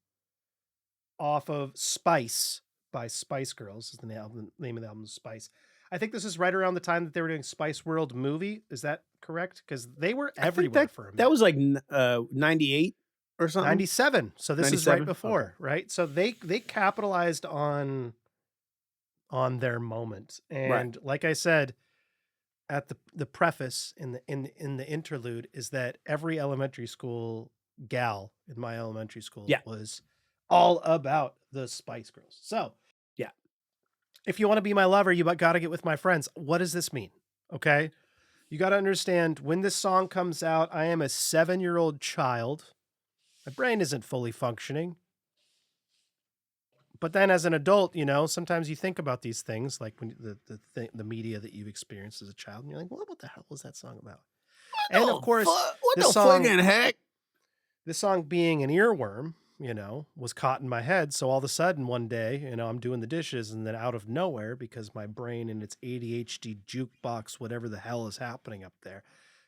off of Spice by Spice Girls, is the name of the album, Spice. I think this is right around the time that they were doing Spice World movie. Is that correct? Because they were everywhere for a minute. That was like 98 or something. 97. So this is 97? right before, Okay. right? So they capitalized on their moment. And like I said, at the preface in the interlude is that every elementary school gal in my elementary school was all about the Spice Girls. So if you want to be my lover, you got to get with my friends. What does this mean? Okay. You got to understand when this song comes out, I am a 7-year-old child. My brain isn't fully functioning. But then as an adult, you know, sometimes you think about these things like when the media that you've experienced as a child and you're like, well, what the hell was that song about? And of course, this song being an earworm, you know, was caught in my head. So all of a sudden one day, you know, I'm doing the dishes and then out of nowhere, because my brain and its ADHD jukebox, whatever the hell is happening up there,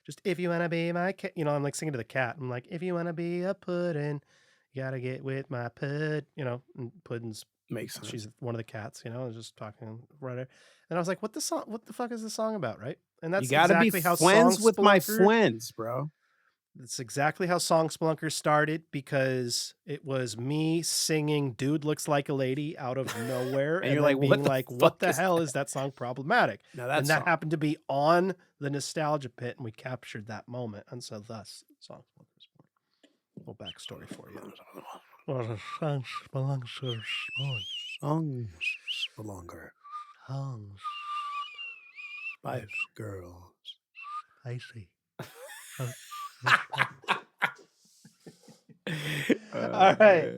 just if you want to be my cat, you know, I'm like singing to the cat. I'm like, if you want to be a pudding, you got to get with my pud, you know, and Puddin's makes sense. She's one of the cats, you know, I was just talking right there. And I was like, what the fuck is the song about? Right. And that's you gotta exactly be how friends with my Spelunker- friends, bro. That's exactly how Song Spelunker started, because it was me singing "Dude Looks Like a Lady" out of nowhere, And you're then like, being like, "What the hell is that song problematic?" Now And that happened to be on the Nostalgia Pit, and we captured that moment, and so thus Song Spelunker's born. A little backstory for you. Song Spelunker. Spice Girls. I see. All right.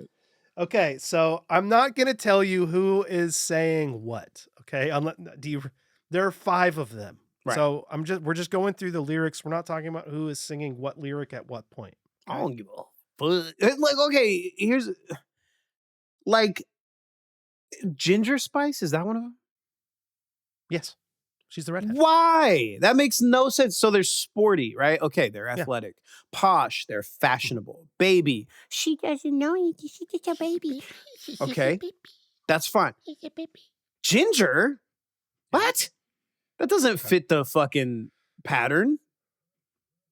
Okay, so I'm not going to tell you who is saying what, okay? There are 5 of them. Right. So we're just going through the lyrics. We're not talking about who is singing what lyric at what point. I don't give a fuck. Like, okay, here's like Ginger Spice. Is that one of them? Yes. She's the redhead. Why? That makes no sense. So they're sporty, right? Okay, they're athletic. Posh, they're fashionable. Baby, She doesn't know you. She's just a baby. okay, that's fine. Ginger? What? That doesn't fit the fucking pattern.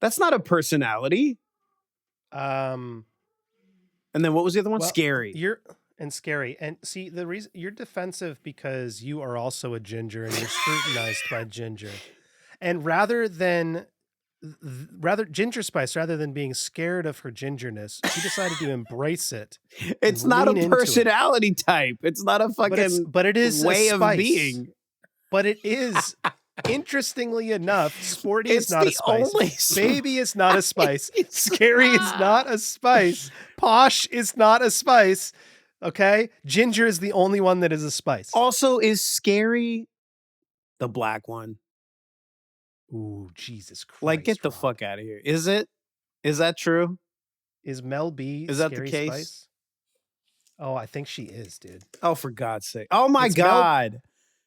That's not a personality. And then what was the other one? Scary. And scary. And see, the reason you're defensive because you are also a ginger and you're scrutinized by Ginger. And rather Ginger Spice, rather than being scared of her gingerness, she decided to embrace it. It's not a personality type. It's not a fucking but it is way a of spice. being. But it is, interestingly enough, sporty It's is not a spice. Baby is not a spice. Scary is not a spice. Posh is not a spice. Okay? Ginger is the only one that is a spice. Also, is Scary the black one? Ooh, Jesus Christ. Like, get the Rob. fuck out of here. Is it? Is that true? Is Mel B Is that the Scary case? Spice? Oh, I think she is, dude. Oh, for God's sake. Oh my It's God.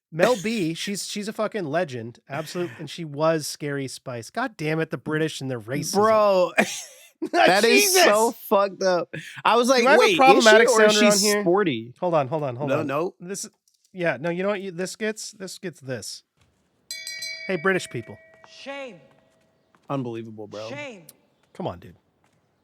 Mel B, she's a fucking legend. Absolute. And she was Scary Spice. God damn it, the British and their racism. Bro. That is so fucked up. I was like, Do I have a wait, problematic is she or sounder on she's here? sporty? Hold on. No. This, yeah, no, you know what this gets? This gets this. Hey, British people. Shame. Unbelievable, bro. Shame. Come on, dude.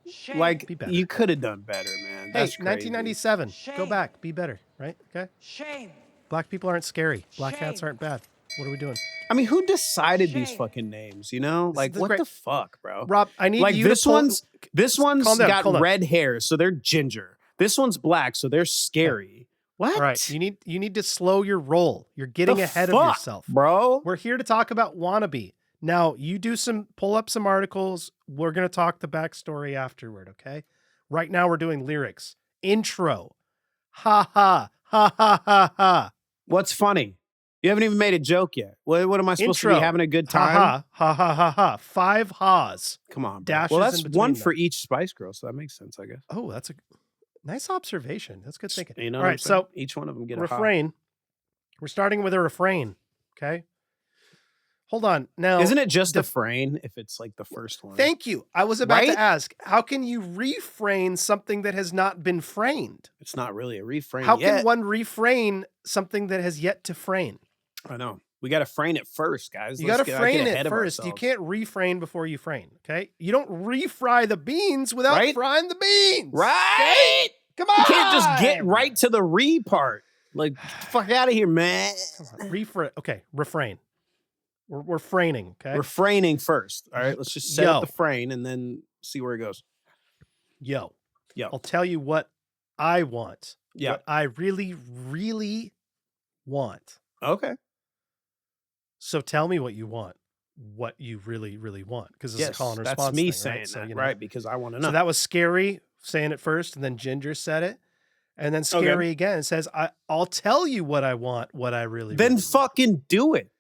Shame. Like, Be better. you could have done better, man. Hey, That's crazy. 1997. Shame. Go back. Be better, right? Okay? Shame. Black people aren't scary. Black Shame. cats aren't bad. What are we doing? I mean, who decided these Shame. fucking names, you know? Like, what the fuck, bro? Rob, I need like you this to pull... this one's Calm down, got calm down. red hair, so they're ginger. This one's black, so they're scary. What? All right, you need to slow your roll. You're getting ahead of yourself, bro. We're here to talk about Wannabe. Now, you pull up some articles. We're going to talk the backstory afterward, okay? Right now, we're doing lyrics. Intro. Ha ha, ha ha ha ha. What's funny? You haven't even made a joke yet. What am I supposed to be having a good time? Ha ha ha ha ha. 5 ha's. Come on, bro. Dashes well, that's in between one them. for each Spice Girl, so that makes sense, I guess. Oh, that's a nice observation. That's good thinking. You know, all right, so each one of them get a refrain. We're starting with a refrain. Okay. Hold on. Now, isn't it just a refrain if it's like the first one? Thank you. I was about to ask, how can you refrain something that has not been framed? It's not really a refrain. How can one refrain something that has yet to frame? I know. We got to frame it first, guys. You got to frame it first. You can't refrain before you frame. Okay. You don't refry the beans without frying the beans. Right. Okay? Come on. You can't just get right to the re part. Like, get the fuck out of here, man. Okay. Refrain. We're fraining. Okay. Refraining first. All right. Let's just set up the frame and then see where it goes. Yo. I'll tell you what I want. Yeah. What I really, really want. Okay. So tell me what you want. What you really, really want. Because it's a call and response. That's me thing, saying right? that, So, right? Because I want to know. So that was Scary saying it first, and then Ginger said it. And then Scary again says, I'll tell you what I want, what I really, then really fucking want. Do it.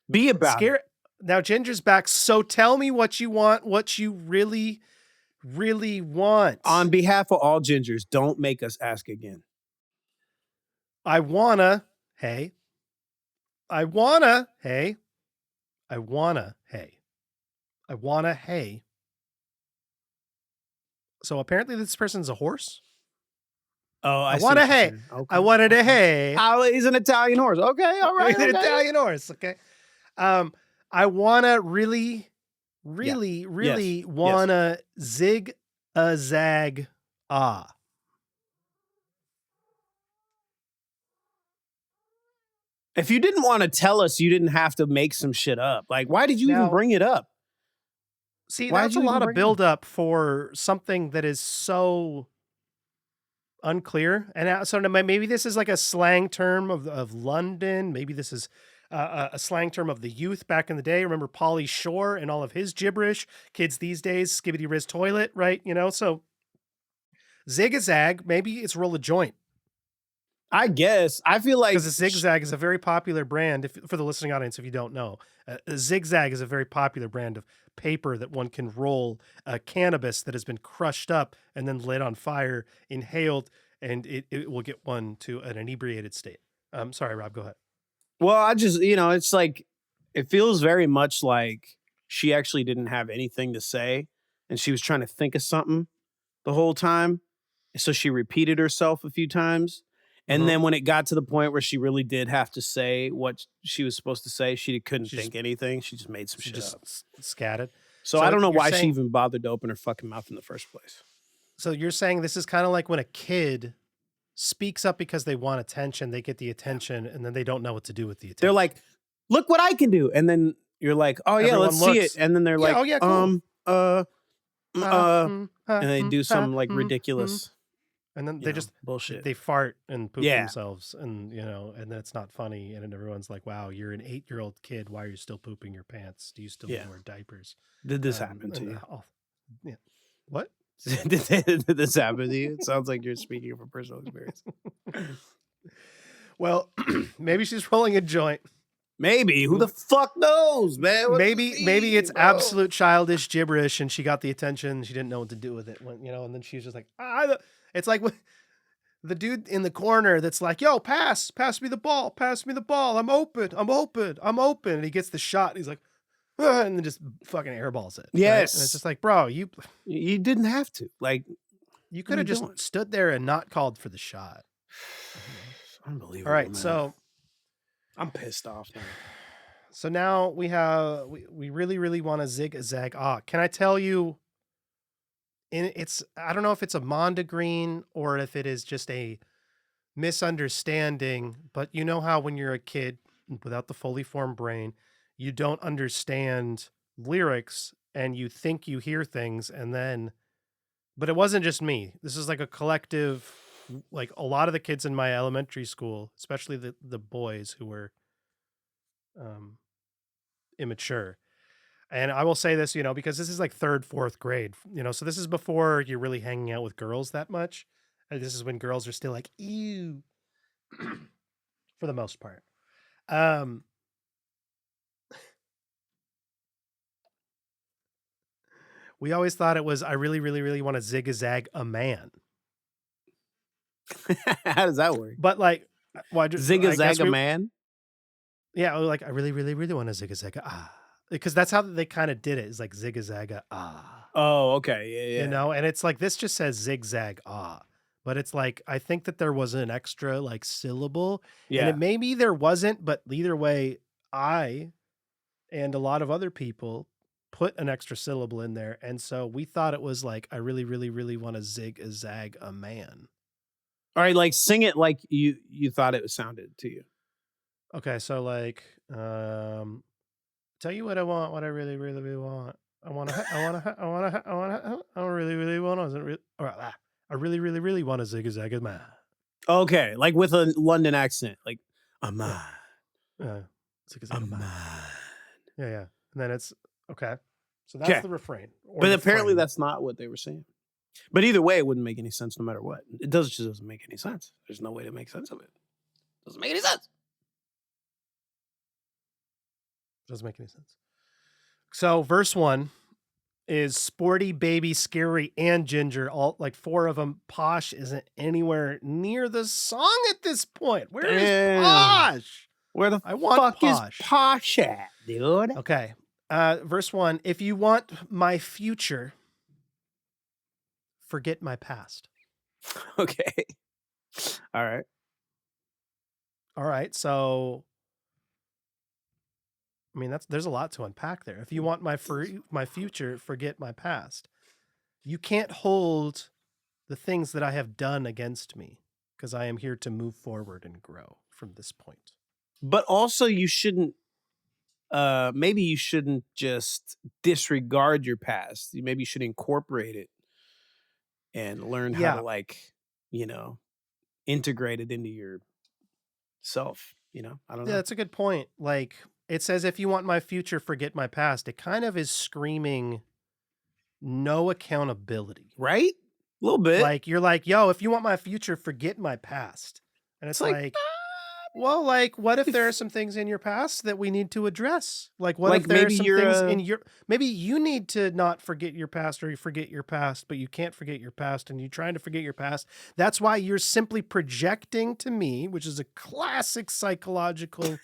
Be about it. Now Ginger's back. So tell me what you want, what you really, really want. On behalf of all Gingers, don't make us ask again. I wanna, hey. I wanna, hey. I wanna, hey. I wanna, hey. So apparently this person's a horse. Oh, I want a hay. Okay. I wanted a hay. Oh, he's an Italian horse. Okay, all right. He's an Italian horse. Okay. I wanna really wanna zig a zag ah. If you didn't want to tell us, you didn't have to make some shit up. Like, why did you even bring it up? See, that's a lot of buildup for something that is so unclear. And so maybe this is like a slang term of London. Maybe this is a slang term of the youth back in the day. Remember Pauly Shore and all of his gibberish? Kids these days, skibbity riz toilet, right? You know, so zig-a-zag, maybe it's roll a joint. I guess. I feel like... Because a Zigzag is a very popular brand, for the listening audience, if you don't know. A Zigzag is a very popular brand of paper that one can roll cannabis that has been crushed up and then lit on fire, inhaled, and it will get one to an inebriated state. Sorry, Rob, go ahead. Well, I just, it's like, it feels very much like she actually didn't have anything to say and she was trying to think of something the whole time. So she repeated herself a few times. And then when it got to the point where she really did have to say what she was supposed to say, she couldn't think anything. She just made some shit up. Scattered. So I don't know why she even bothered to open her fucking mouth in the first place. So you're saying this is kind of like when a kid speaks up because they want attention, they get the attention, and then they don't know what to do with the attention. They're like, look what I can do. And then you're like, oh yeah, Everyone let's see it. And then they're like, oh yeah, cool. and they do some like ridiculous. And then they just bullshit. They fart and poop themselves, and and then it's not funny, and then everyone's like, "Wow, you're an 8-year-old kid. Why are you still pooping your pants? Do you still wear diapers?" Did this happen to you? Yeah. What? Did this happen to you? It sounds like you're speaking from personal experience. Well, maybe she's rolling a joint. Maybe. Who the fuck knows, man? Maybe it's absolute childish gibberish, and she got the attention. She didn't know what to do with it. When, and then she's just like, It's like the dude in the corner that's like, yo, pass me the ball, I'm open. And he gets the shot. And he's like, and then just fucking airballs it. Yes. Right? And it's just like, bro, you didn't have to. Like, you could have just stood there and not called for the shot. Unbelievable. All right, man. so I'm pissed off now. So now we really want to zig zag. Can I tell you? I don't know if it's a mondegreen or if it is just a misunderstanding, but you know how when you're a kid without the fully formed brain, you don't understand lyrics and you think you hear things but it wasn't just me. This is like a collective, like a lot of the kids in my elementary school, especially the boys who were immature. And I will say this, because this is like third, fourth grade, so this is before you're really hanging out with girls that much. And this is when girls are still like, ew, for the most part. We always thought it was, I really want to zig-a-zag a man. How does that work? But like, zig-a-zag a man? Yeah, like, I really want to zig-a-zag because that's how they kind of did it. It's like zig-a-zag Oh, okay. Yeah. And it's like, this just says zigzag but it's like, I think that there was an extra like syllable. Yeah. And maybe there wasn't, but either way, I and a lot of other people put an extra syllable in there. And so we thought it was like, I really want to zig-a-zag a man. All right, like sing it like you thought it sounded to you. Okay, so like, tell you what I want, what I really want. I really want to zig-a-zag a man. Okay, like with a London accent, like a man. A man. Yeah. And then it's okay. So that's the refrain. But apparently that's not what they were saying. But either way, it wouldn't make any sense no matter what. It just doesn't make any sense. There's no way to make sense of it. Doesn't make any sense. Doesn't make any sense. So verse 1 is sporty, baby, scary, and ginger. All like 4 of them. Posh isn't anywhere near the song at this point. Where is Posh? Where the fuck is Posh at, dude? Okay. Verse 1. If you want my future, forget my past. Okay. All right. So, I mean, there's a lot to unpack there. If you want my future, forget my past. You can't hold the things that I have done against me because I am here to move forward and grow from this point. But also you shouldn't, maybe you shouldn't just disregard your past. Maybe you should incorporate it and learn how to integrate it into yourself. I don't know. Yeah, that's a good point. Like it says, if you want my future, forget my past. It kind of is screaming no accountability. Right? A little bit. Like you're like, yo, if you want my future, forget my past. And it's like well, like, what if there are some things in your past that we need to address? Like, what if there are some things in maybe you need to not forget your past or you forget your past, but you can't forget your past and you're trying to forget your past. That's why you're simply projecting to me, which is a classic psychological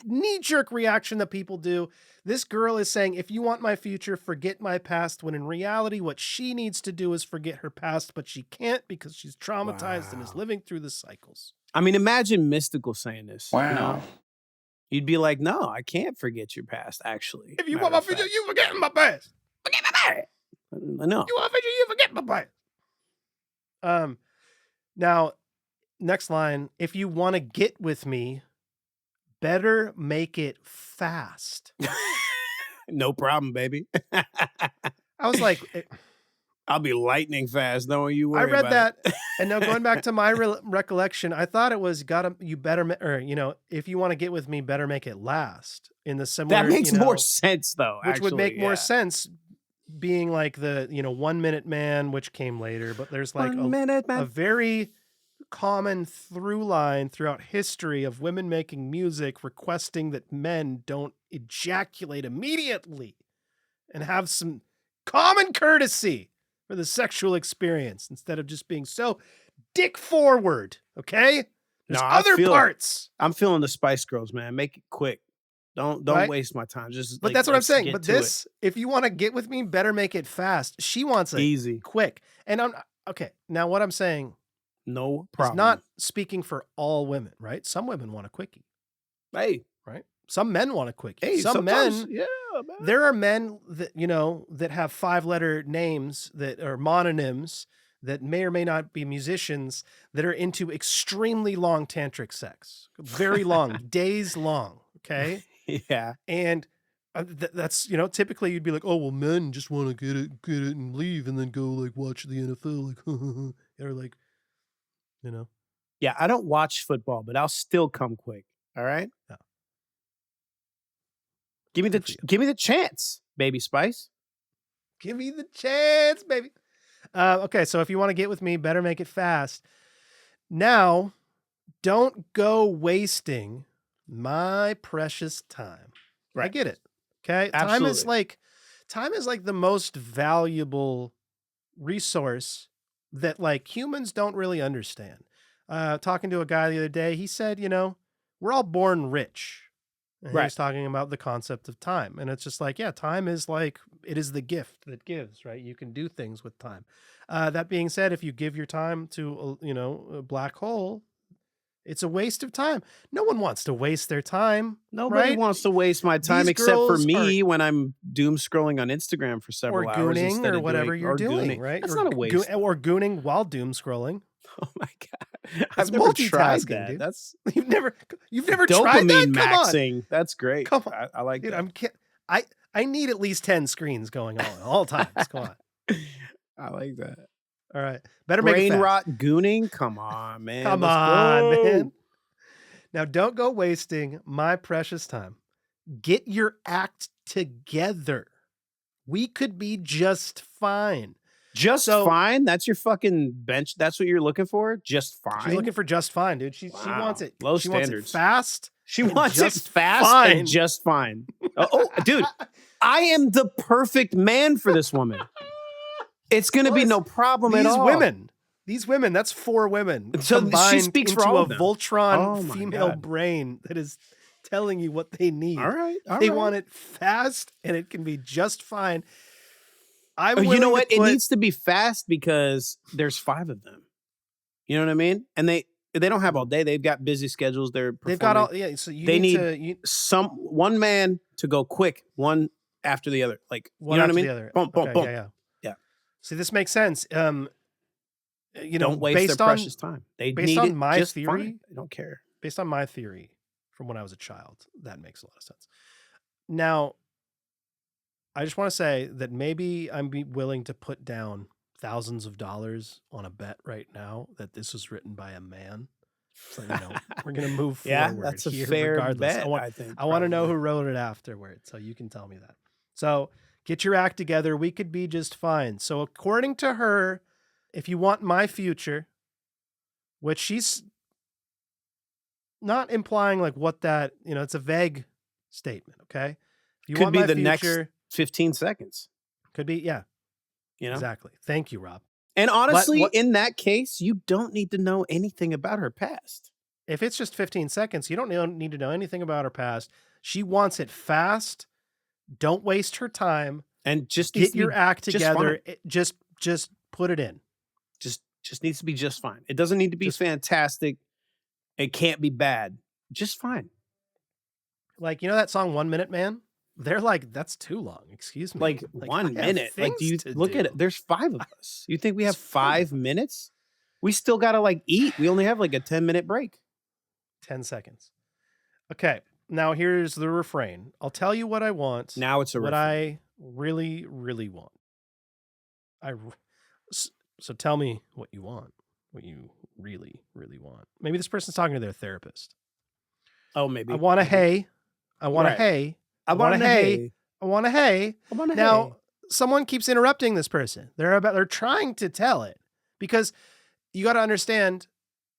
knee-jerk reaction that people do. This girl is saying, if you want my future, forget my past, when in reality, what she needs to do is forget her past, but she can't because she's traumatized and is living through the cycles. I mean, imagine Mystical saying this. Wow. You'd be like, no, I can't forget your past, actually. If you want my future, you forget my past. Forget my past. No. You want my future, you forget my past. Now, next line. If you want to get with me, better make it fast. No problem, baby. I was like... I'll be lightning fast. Don't you worry. I read that, and now going back to my recollection, I thought it was if you want to get with me, better make it last. In the similar, that makes more sense though. Which would make more sense, being like the 1 Minute Man, which came later. But there's like a very common through line throughout history of women making music requesting that men don't ejaculate immediately, and have some common courtesy for the sexual experience instead of just being so dick forward. Okay. There's other parts. I'm feeling the Spice Girls, man. Make it quick. Don't waste my time. But that's what I'm saying. But this, if you want to get with me, better make it fast. She wants it easy, quick. And okay. Now what I'm saying, no problem. It's not speaking for all women, right? Some women want a quickie. Hey, right? Some men want a quickie. Hey, some men, yeah, man. there are men that, that have 5-letter names that are mononyms that may or may not be musicians that are into extremely long tantric sex. Very long, days long, okay? Yeah. And that's, typically you'd be like, oh, well, men just want to get it and leave and then go like watch the NFL, like, or like, Yeah, I don't watch football, but I'll still come quick. All right? Yeah. Give me the chance, baby Spice. Give me the chance, baby. Okay, so if you want to get with me, better make it fast. Now, don't go wasting my precious time. Right. I get it. Okay? Absolutely. Time is like the most valuable resource that like humans don't really understand. Talking to a guy the other day, he said, we're all born rich. And Right. He's talking about the concept of time. And it's just like, yeah, time is like, it is the gift that gives, right? You can do things with time. That being said, if you give your time to, a black hole, it's a waste of time. No one wants to waste their time. Nobody right? wants to waste my time except for me when I'm doom scrolling on Instagram for several hours. Or gooning instead or of whatever you're doing, right? That's not a waste. Or gooning while doom scrolling. Oh my God. That's I've never tried multitasking, that. dude. That's You've never tried that? dopamine Come on. maxing. That's great. Come on. I like Dude, that. I need at least 10 screens going on at all times. Come on. I like that. All right. Better make it Brain fast. rot gooning? Come on, man. Come Let's on, go. man. Now, don't go wasting my precious time. Get your act together. We could be just fine. Just fine? That's your fucking bench? That's what you're looking for? Just fine? She's looking for just fine, dude. She Wow. wants it. Low she standards. wants it fast. She and wants it just fast fine. and just fine. Dude, I am the perfect man for this woman. It's going to be no problem at all. These women, that's 4 women. So she combined speaks into for all a of them. Voltron my female God. brain that is telling you what they need. All right. They want it fast and it can be just fine. You know what? It needs to be fast because there's 5 of them. You know what I mean? And they don't have all day. They've got busy schedules. They've got all, yeah. So they need one man to go quick, one after the other. Like, one you know after what I mean? the other. Boom, boom, Okay, boom. Yeah. See, this makes sense. Don't waste their precious time. They based need on it my just theory, fine. They don't care. Based on my theory from when I was a child, that makes a lot of sense. Now, I just want to say that maybe I'm willing to put down thousands of dollars on a bet right now that this was written by a man. So, we're going to move forward. Yeah, that's a here fair regardless. bet, I want to know who wrote it afterward, so you can tell me that. So get your act together. We could be just fine. So according to her, if you want my future, which she's not implying like what that, it's a vague statement, okay? If you Could want be my the future, next 15 seconds. Could be, yeah. Exactly. Thank you, Rob. And honestly, in that case, you don't need to know anything about her past. If it's just 15 seconds, you don't need to know anything about her past. She wants it fast. Don't waste her time. And just get your act together. Just put it in. Just needs to be just fine. It doesn't need to be fantastic. It can't be bad. Just fine. Like, that song 1 Minute Man? They're like, that's too long. Excuse me. Like 1 minute. Like, do you look at it? There's 5 of us. You think we have 5 minutes? We still got to eat. We only have a 10-minute break. 10 seconds. Okay. Now here's the refrain. I'll tell you what I want. Now it's a what refrain. I really, really want. So tell me what you want. What you really, really want. Maybe this person's talking to their therapist. Oh, maybe. I want a hay. I want a hay. I want a hay. I want a hay. Now, someone keeps interrupting this person. They're trying to tell it because you got to understand.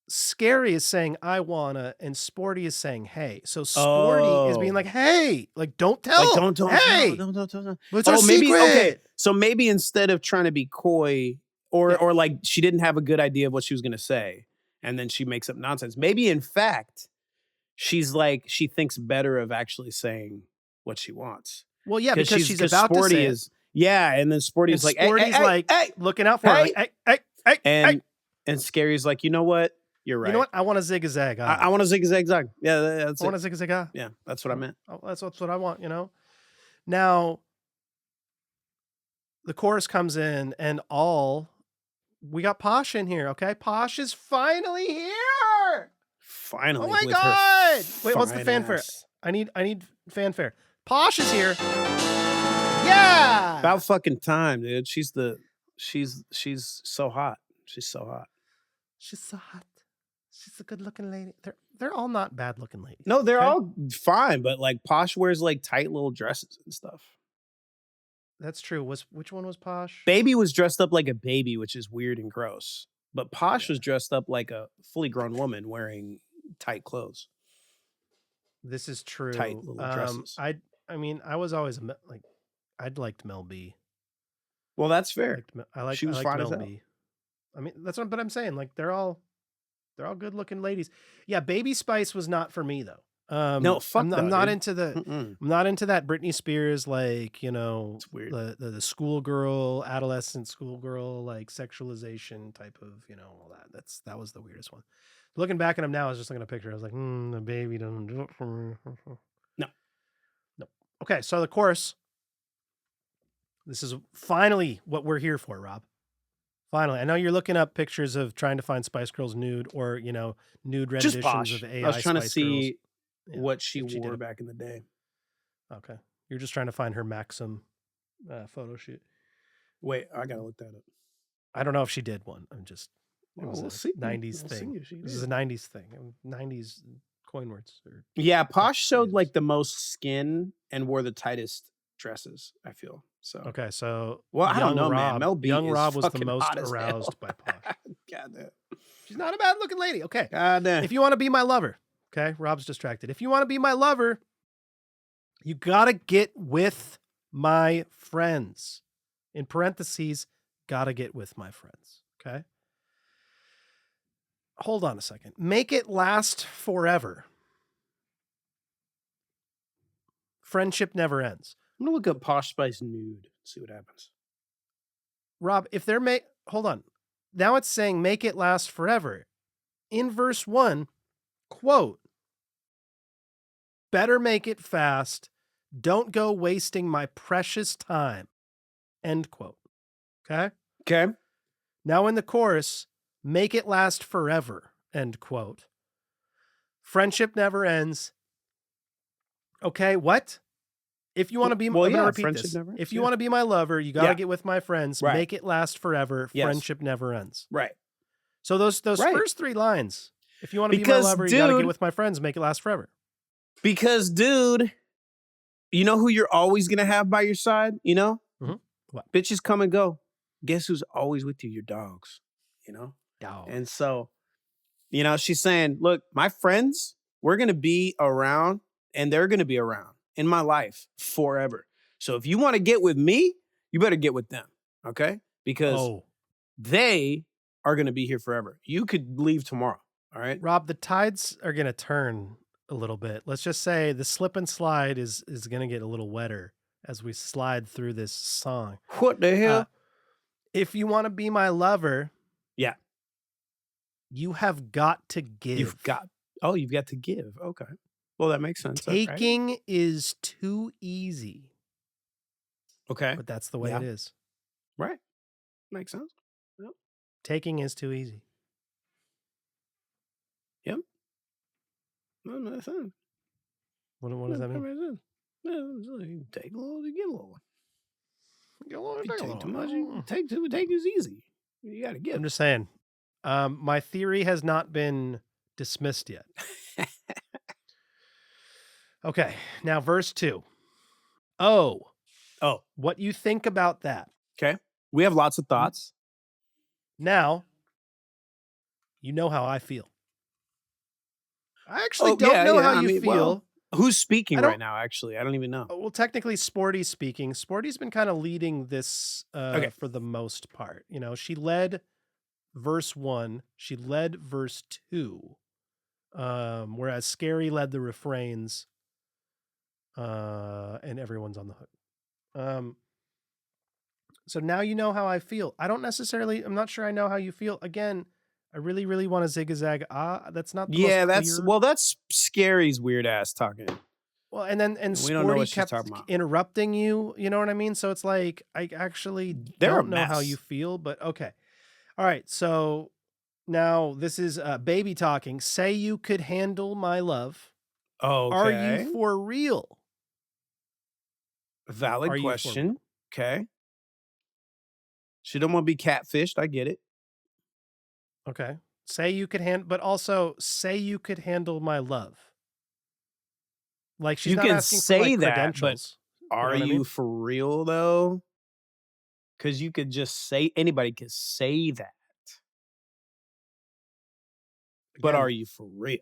Scary is saying I wanna, and Sporty is saying hey. So Sporty is being like, hey, don't tell. Don't. Hey, don't. What's our maybe secret? okay. So maybe instead of trying to be coy, or she didn't have a good idea of what she was gonna say, and then she makes up nonsense. Maybe in fact, she thinks better of actually saying what she wants. Well, yeah, because she's about Sporty to say and then Sporty's and like, Sporty's hey, looking out for her. and Scary's like, you know what? You're right. You know what? I want a zig-a-zag. I want a zig-zag. Yeah, that's I want a zig-a-zag. Yeah, that's what I meant. Oh, that's what I want, you know? Now, the chorus comes in and we got Posh in here, okay? Posh is finally here! Finally. Oh my God! Wait, what's the fanfare? I need fanfare. Posh is here. Yeah! About fucking time, dude. She's so hot. She's so hot. She's so hot. She's a good-looking lady. They're all not bad-looking ladies. No, they're all fine, but like Posh wears like tight little dresses and stuff. That's true. Which one was Posh? Baby was dressed up like a baby, which is weird and gross. But Posh was dressed up like a fully grown woman wearing tight clothes. This is true. Tight little dresses. I mean, I was always I'd liked Mel B. Well, that's fair. She was fine Mel B. I mean, but I'm saying like they're all good looking ladies. Yeah, Baby Spice was not for me though. No, fuck I'm not into I'm not into that Britney Spears, like, you know, it's weird. The schoolgirl, adolescent schoolgirl, like sexualization type of, you know, all that. That was the weirdest one. Looking back at him now, I was just looking at a picture. I was like, the baby doesn't do it for me. No. Okay, so the chorus. This is finally what we're here for, Rob. Finally. I know you're looking up pictures of trying to find Spice Girls nude or, you know, nude renditions of AI. I was trying Spice to see Girls. what she wore back in the day. Okay. You're just trying to find her Maxim photo shoot. Wait, I got to look that up. I don't know if she did one. I'm just, it was we'll a see. 90s thing. This is a 90s thing. 90s coin words. Yeah, Posh showed like the most skin and wore the tightest dresses, I feel. So okay, so I don't know, Rob, man. Mel B young is Rob was the most hot aroused by Posh. God damn. She's not a bad looking lady. Okay. God damn. If you want to be my lover, okay, Rob's distracted. If you want to be my lover, you gotta get with my friends. In parentheses, gotta get with my friends. Okay. Hold on a second. Make it last forever. Friendship never ends. I'm gonna look up Posh Spice nude, see what happens. Rob, if they're hold on. Now it's saying make it last forever. In verse 1, quote, better make it fast. Don't go wasting my precious time. End quote. Okay? Okay. Now in the chorus, make it last forever. End quote. Friendship never ends. Okay, what? If you want to be, I'm going to repeat this. If you want to be my lover, you got to get with my friends. Right. Make it last forever. Yes. Friendship never ends. Right. So those first three lines. If you want to be my lover, you got to get with my friends. Make it last forever. Because, dude, you know who you're always going to have by your side? You know? Mm-hmm. What? Bitches come and go. Guess who's always with you? Your dogs. You know? Dog. And so, you know, she's saying, look, my friends, we're going to be around and they're going to be around in my life forever. So if you want to get with me, you better get with them. Okay? Because they are going to be here forever. You could leave tomorrow. All right? Rob, the tides are going to turn a little bit. Let's just say the slip and slide is going to get a little wetter as we slide through this song. What the hell? If you want to be my lover, yeah, you have got to give. You've got to give. Okay. Well, that makes sense. Taking is too easy. Okay. But that's the way it is. Right. Makes sense. Yep. Taking is too easy. Yep. What does that mean? What does that mean? Take a little to get a little. Get a little, take too much. Take is easy. You got to give. I'm just saying. My theory has not been dismissed yet. Okay, now verse 2. Oh, what you think about that? Okay, we have lots of thoughts. Now, you know how I feel. I actually don't know how you feel. Well, who's speaking right now, actually? I don't even know. Well, technically, Sporty's speaking. Sporty's been kind of leading this for the most part. You know, she led verse 1. She led verse 2. Whereas Scary led the refrains. And everyone's on the hook. So now you know how I feel. I'm not sure I know how you feel. Again, I really, really want to zigzag. That's not the Yeah, most clear. that's Scary's weird ass talking. Well, and then We don't know Sporty what she's kept talking about. interrupting you. You know what I mean? So it's like I actually They're a don't know how mess. you feel, but okay. All right. So now this is baby talking. Say you could handle my love. Okay. Are you for real? Valid question. Okay. She don't want to be catfished. I get it. Okay. Say you could but also say you could handle my love. Like she's You not can asking say for like that, credentials. but are what I you mean? for real though? Because you could just say, anybody could say that. But Again, are you for real?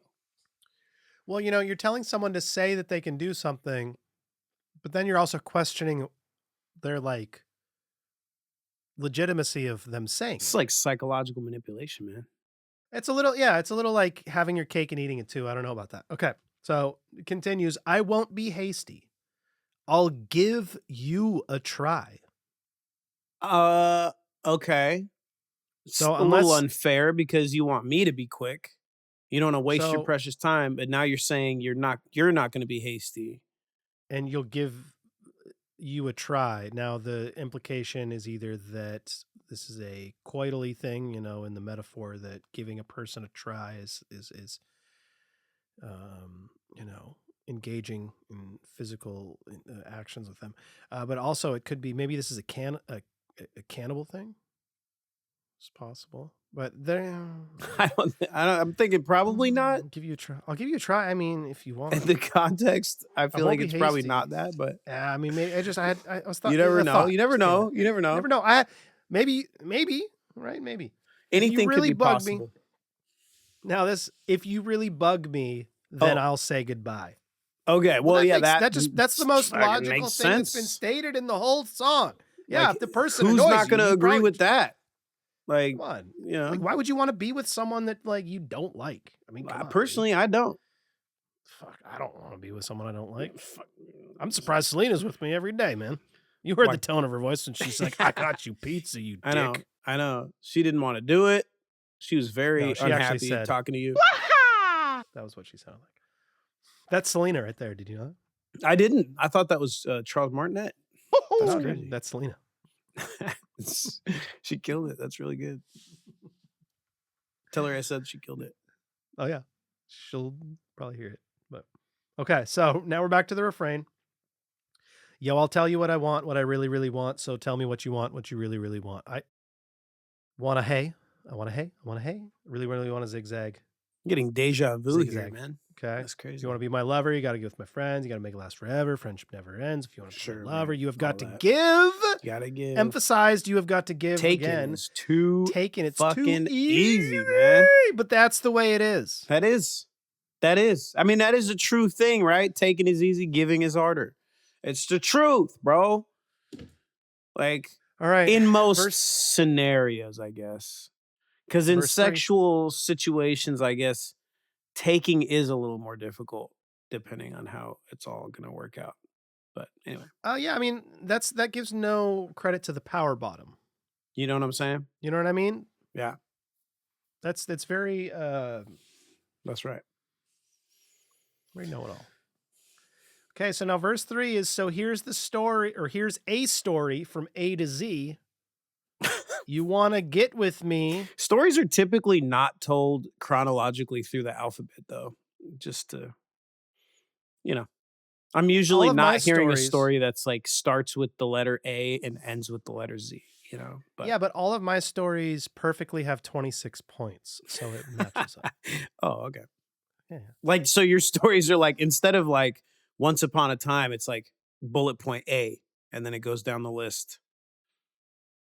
Well, you know, you're telling someone to say that they can do something, but then you're also questioning their like legitimacy of them saying It's it. like psychological manipulation, man. It's a little like having your cake and eating it too. I don't know about that. Okay. So it continues. I won't be hasty. I'll give you a try. Okay. So a little unfair because you want me to be quick. You don't want to waste your precious time, but now you're saying you're not going to be hasty. And you'll give you a try. Now the implication is either that this is a coitally thing, you know, in the metaphor that giving a person a try is you know, engaging in physical actions with them. But also it could be maybe this is a cannibal thing. It's possible. But there I'm thinking probably not. I'll give you a try. I mean, if you want. In the context, I feel like it's probably not that, but I mean, maybe I was thought you never know. You never know. You never know. Never know. Maybe, right? Maybe. Anything really could be bug possible. Me, now if you really bug me, then I'll say goodbye. Okay. Well, yeah, that's the most logical thing that's been stated in the whole song. Yeah, like, if the person who's not going to agree with that? Like, come on, you know, like, why would you want to be with someone that like you don't like? I mean, personally, I don't. Fuck, I don't want to be with someone I don't like. I'm surprised Selena's with me every day, man. You heard the tone of her voice when she's like, "I got you pizza, you dick." I know. She didn't want to do it. She was very unhappy talking to you. That was what she sounded like. That's Selena right there. Did you know that? I didn't. I thought that was Charles Martinet. That's crazy. That's Selena. She killed it. That's really good. Tell her I said she killed it. Oh yeah, she'll probably hear it. But okay, so now we're back to the refrain. Yo, I'll tell you what I want, what I really, really want. So tell me what you want, what you really, really want. I want a hey. I want a hey. I want a hey. Really, really want a zigzag. I'm getting deja vu here, man. Okay. That's crazy. If you want to be my lover, you got to go with my friends. You got to make it last forever. Friendship never ends. If you want to be my lover, you have got to give. You got to give. Emphasized, you have got to give again. It's too fucking easy, man. But that's the way it is. That is. I mean, that is a true thing, right? Taking is easy, giving is harder. It's the truth, bro. Like, all right, in most scenarios, I guess. Because in sexual situations, I guess, taking is a little more difficult, depending on how it's all going to work out. But anyway. Yeah, I mean, that gives no credit to the power bottom. You know what I'm saying? You know what I mean? Yeah. That's very... That's right. We know it all. Okay, so now verse 3 is, so here's the story, or here's a story from A to Z. You want to get with me. Stories are typically not told chronologically through the alphabet, though. Just to, you know, I'm usually not hearing a story that's like starts with the letter A and ends with the letter Z, you know? But. Yeah, but all of my stories perfectly have 26 points, so it matches up. Oh, okay. Yeah. Like, so your stories are like, instead of like once upon a time, it's like bullet point A, and then it goes down the list.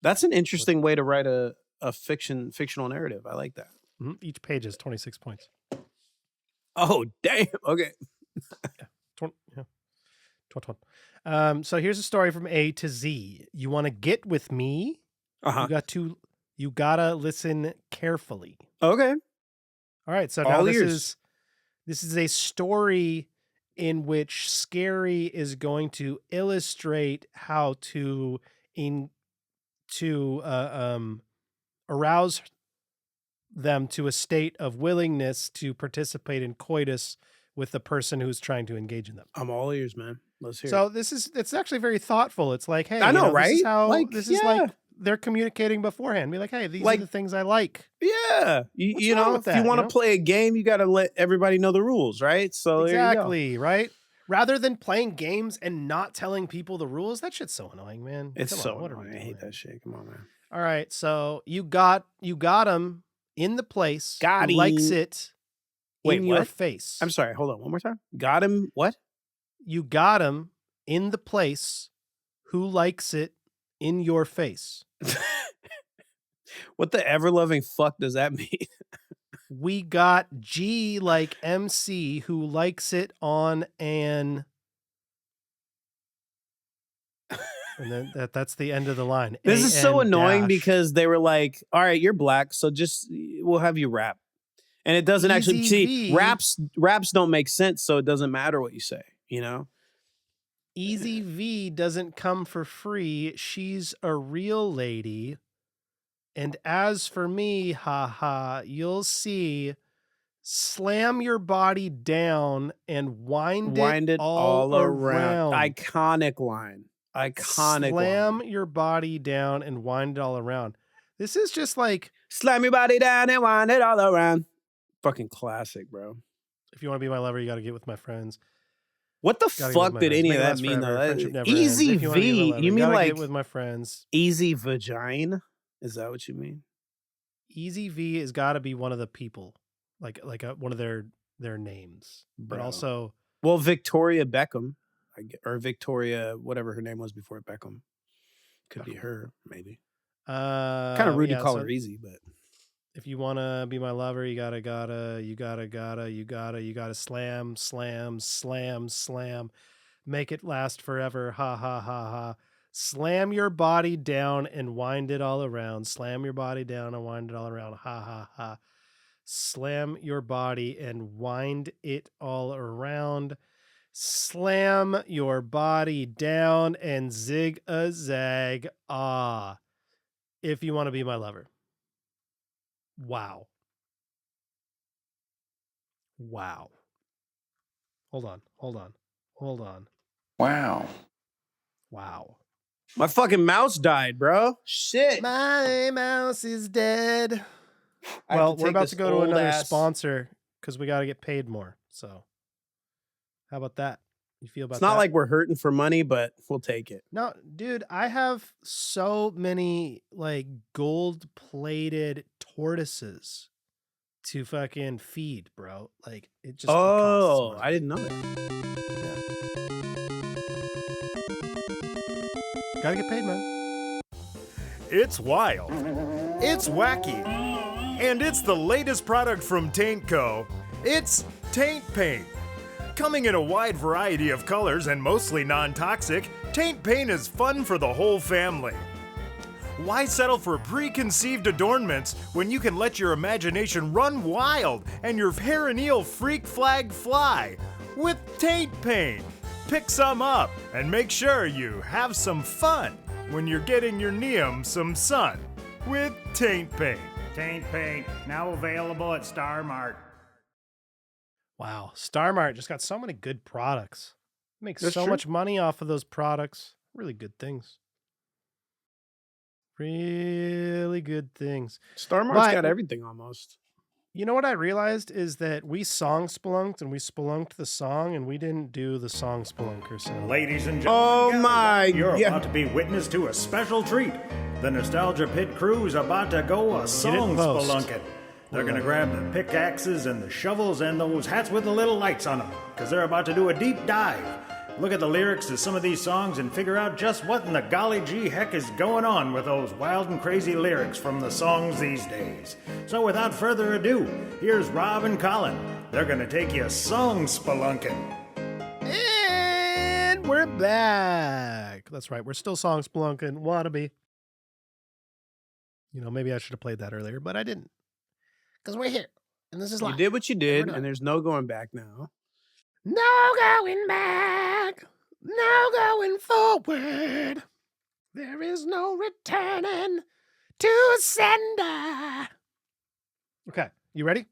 That's an interesting way to write a fictional narrative. I like that. Mm-hmm. Each page is 26 points. Oh, damn. Okay. Yeah. 21. So here's a story from A to Z. You want to get with me? You gotta listen carefully. Okay. All right. So now this is a story in which Scary is going to illustrate how to arouse them to a state of willingness to participate in coitus with the person who's trying to engage in them. I'm all ears, man. Let's hear it. So it's actually very thoughtful. It's like, hey, I know, right? This is how, this is like they're communicating beforehand. Be like, hey, these are the things I like. Yeah. You know, if you want to play a game, you got to let everybody know the rules, right? So exactly, right? Rather than playing games and not telling people the rules, that shit's so annoying, man. It's so annoying. I hate that shit. Come on, man. All right, so you got him in the place. Got him. Likes it in your face. I'm sorry. Hold on. One more time. Got him. What? You got him in the place who likes it in your face. What the ever-loving fuck does that mean? We got G like MC who likes it on an... And then that's the end of the line. This is so annoying because they were like, all right, you're black, so we'll have you rap. And it doesn't actually, see, raps don't make sense, so it doesn't matter what you say, you know? Easy V doesn't come for free. She's a real lady. And as for me, haha, you'll see, slam your body down and wind it all around. Iconic line. Slam your body down and wind it all around. This is just like... Slam your body down and wind it all around. Fucking classic, bro. If you want to be my lover, you got to get with my friends. What the fuck did any of that mean, though? Easy V. You mean like... Get with my friends. Easy vagina? Is that what you mean? Easy V has got to be one of the people. Like one of their names. But also... Well, Victoria Beckham. Or Victoria, whatever her name was before Beckham. Could be her, maybe. Kind of rude to call her Easy, but if you want to be my lover, you gotta slam. Make it last forever. Ha ha ha ha. Slam your body down and wind it all around. Slam your body down and wind it all around. Ha ha ha. Slam your body and wind it all around. Slam your body down and zig a zag ah. If you want to be my lover. Wow. Hold on. Wow. My fucking mouse died, bro. Shit. My mouse is dead. Well, we're about to go to another sponsor because we got to get paid more. So how about that? You feel about that? It's not like we're hurting for money, but we'll take it. No, dude, I have so many like gold-plated tortoises to fucking feed, bro. Like it just I didn't know that. Yeah. Gotta get paid, man. It's wild. It's wacky. And it's the latest product from Taint Co. It's Taint Paint. Coming in a wide variety of colors and mostly non-toxic, Taint Paint is fun for the whole family. Why settle for preconceived adornments when you can let your imagination run wild and your perineal freak flag fly with Taint Paint? Pick some up and make sure you have some fun when you're getting your Neum some sun with Taint Paint. Taint Paint, now available at Star Mart. Wow, Star Mart just got so many good products. Makes so much money off of those products. Really good things. Really good things. Star Mart's got everything almost. You know what I realized is that we song spelunked and we spelunked the song and we didn't do the song spelunker. So, ladies and gentlemen, you're yeah. about to be witness to a special treat. The Nostalgia Pit crew is about to go a song spelunking. They're going to grab the pickaxes and the shovels and those hats with the little lights on them, because they're about to do a deep dive. Look at the lyrics to some of these songs and figure out just what in the golly gee heck is going on with those wild and crazy lyrics from the songs these days. So without further ado, here's Rob and Colin. They're going to take you song spelunking. And we're back. That's right. We're still song spelunking. Wannabe. You know, maybe I should have played that earlier, but I didn't. Because we're here. And this is live. You did what you did, and there's no going back now. No going back. No going forward. There is no returning to sender. Okay, you ready?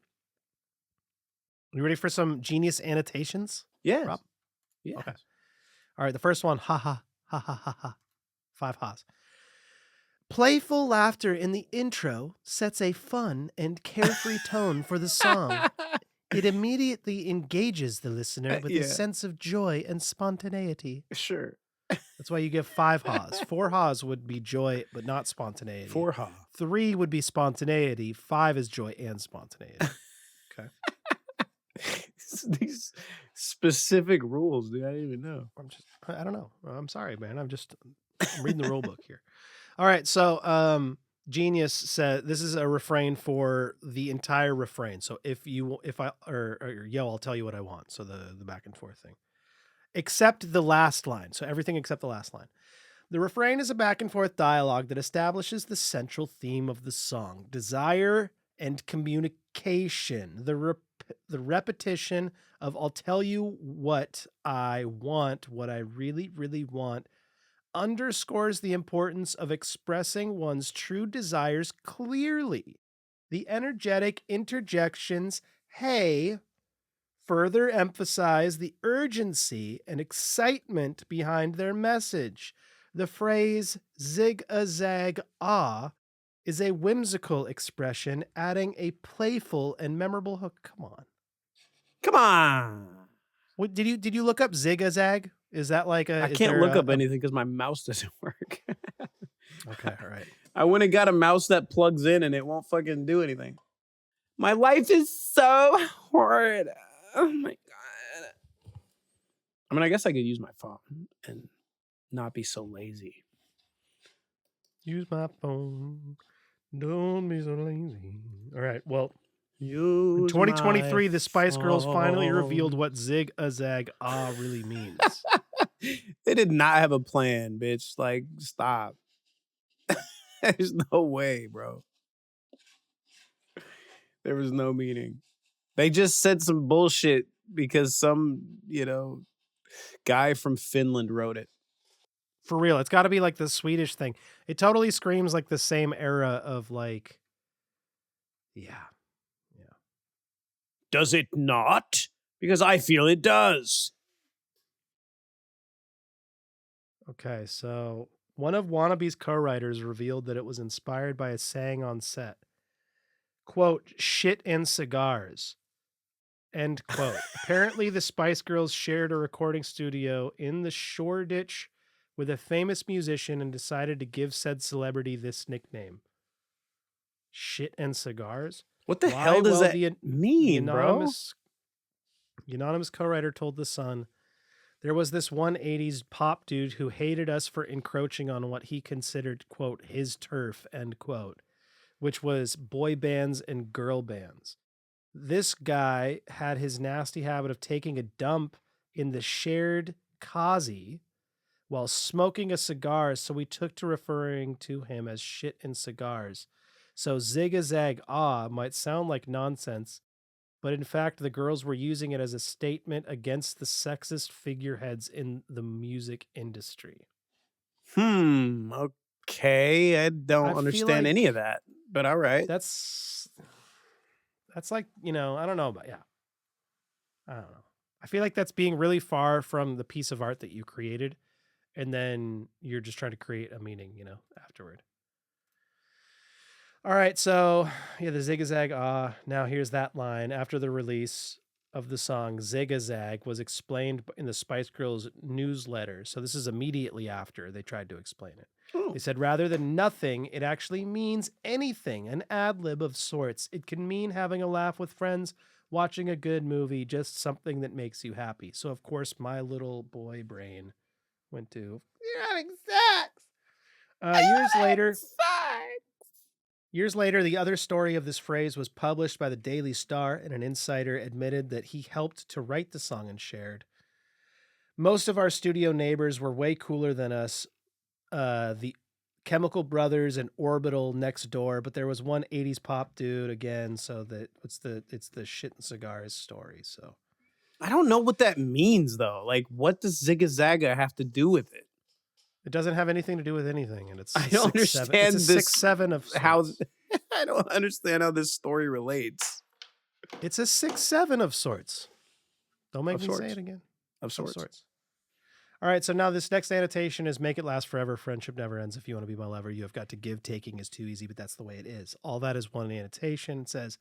You ready for some genius annotations? Yeah. Rob? Yeah. Okay. All right, the first one, ha ha, ha ha ha ha. 5 ha's. Playful laughter in the intro sets a fun and carefree tone for the song. It immediately engages the listener with a sense of joy and spontaneity. Sure. That's why you give 5 ha's. 4 ha's would be joy, but not spontaneity. 4 ha. 3 would be spontaneity. 5 is joy and spontaneity. Okay. These specific rules, dude. I didn't even know. I don't know. I'm sorry, man. I'm reading the rule book here. All right. So, Genius said this is a refrain for the entire refrain. So I'll tell you what I want. So the back and forth thing. Except the last line. So everything except the last line. The refrain is a back and forth dialogue that establishes the central theme of the song: desire and communication. The repetition of "I'll tell you what I want, what I really, really want," underscores the importance of expressing one's true desires clearly. The energetic interjections, "hey," further emphasize the urgency and excitement behind their message. The phrase "zig-a-zag ah" is a whimsical expression, adding a playful and memorable hook. Come on. What, did you look up zig-a-zag? Is that like a... I can't look up anything because my mouse doesn't work. Okay, all right. I went and got a mouse that plugs in and it won't fucking do anything. My life is so hard. Oh my God. I mean, I guess I could use my phone and not be so lazy. Use my phone. Don't be so lazy. All right, well... In 2023, the Spice Girls finally revealed what zig-a-zag ah really means. They did not have a plan, bitch. Like, stop. There's no way, bro. There was no meaning. They just said some bullshit because some, guy from Finland wrote it. For real, it's got to be like the Swedish thing. It totally screams like the same era of like, yeah. Does it not? Because I feel it does. Okay, so one of Wannabe's co-writers revealed that it was inspired by a saying on set. Quote, "shit and cigars." End quote. Apparently, the Spice Girls shared a recording studio in the Shoreditch with a famous musician and decided to give said celebrity this nickname. Shit and cigars? What the hell does that mean, bro? The anonymous co-writer told The Sun, "There was this one 80s pop dude who hated us for encroaching on what he considered, quote, his turf, end quote, which was boy bands and girl bands. This guy had his nasty habit of taking a dump in the shared kazi while smoking a cigar, so we took to referring to him as shit and cigars. So zig-a-zag ah might sound like nonsense, but in fact, the girls were using it as a statement against the sexist figureheads in the music industry." Okay. I don't understand any of that, but all right. That's like, I don't know, but yeah. I don't know. I feel like that's being really far from the piece of art that you created, and then you're just trying to create a meaning, afterward. All right, so the zig-a-zag ah. Now here's that line. After the release of the song, zig-a-zag was explained in the Spice Girls newsletter. So this is immediately after they tried to explain it. Ooh. They said, rather than nothing, it actually means anything, an ad-lib of sorts. It can mean having a laugh with friends, watching a good movie, just something that makes you happy. So, of course, my little boy brain went to, "You're having sex!" Years later, the other story of this phrase was published by the Daily Star, and an insider admitted that he helped to write the song and shared. "Most of our studio neighbors were way cooler than us, the Chemical Brothers and Orbital next door, but there was one 80s pop dude again, so that it's the shit and cigars story." So I don't know what that means, though. Like, what does zig-a-zaga have to do with it? It doesn't have anything to do with anything, and it's I don't understand this 6-7 of how. I don't understand how this story relates. It's a 6-7 of sorts. Don't make me say it again. Of sorts. All right, so now this next annotation is make it last forever. Friendship never ends. If you want to be my lover, you have got to give. Taking is too easy, but that's the way it is. All that is one annotation. It says,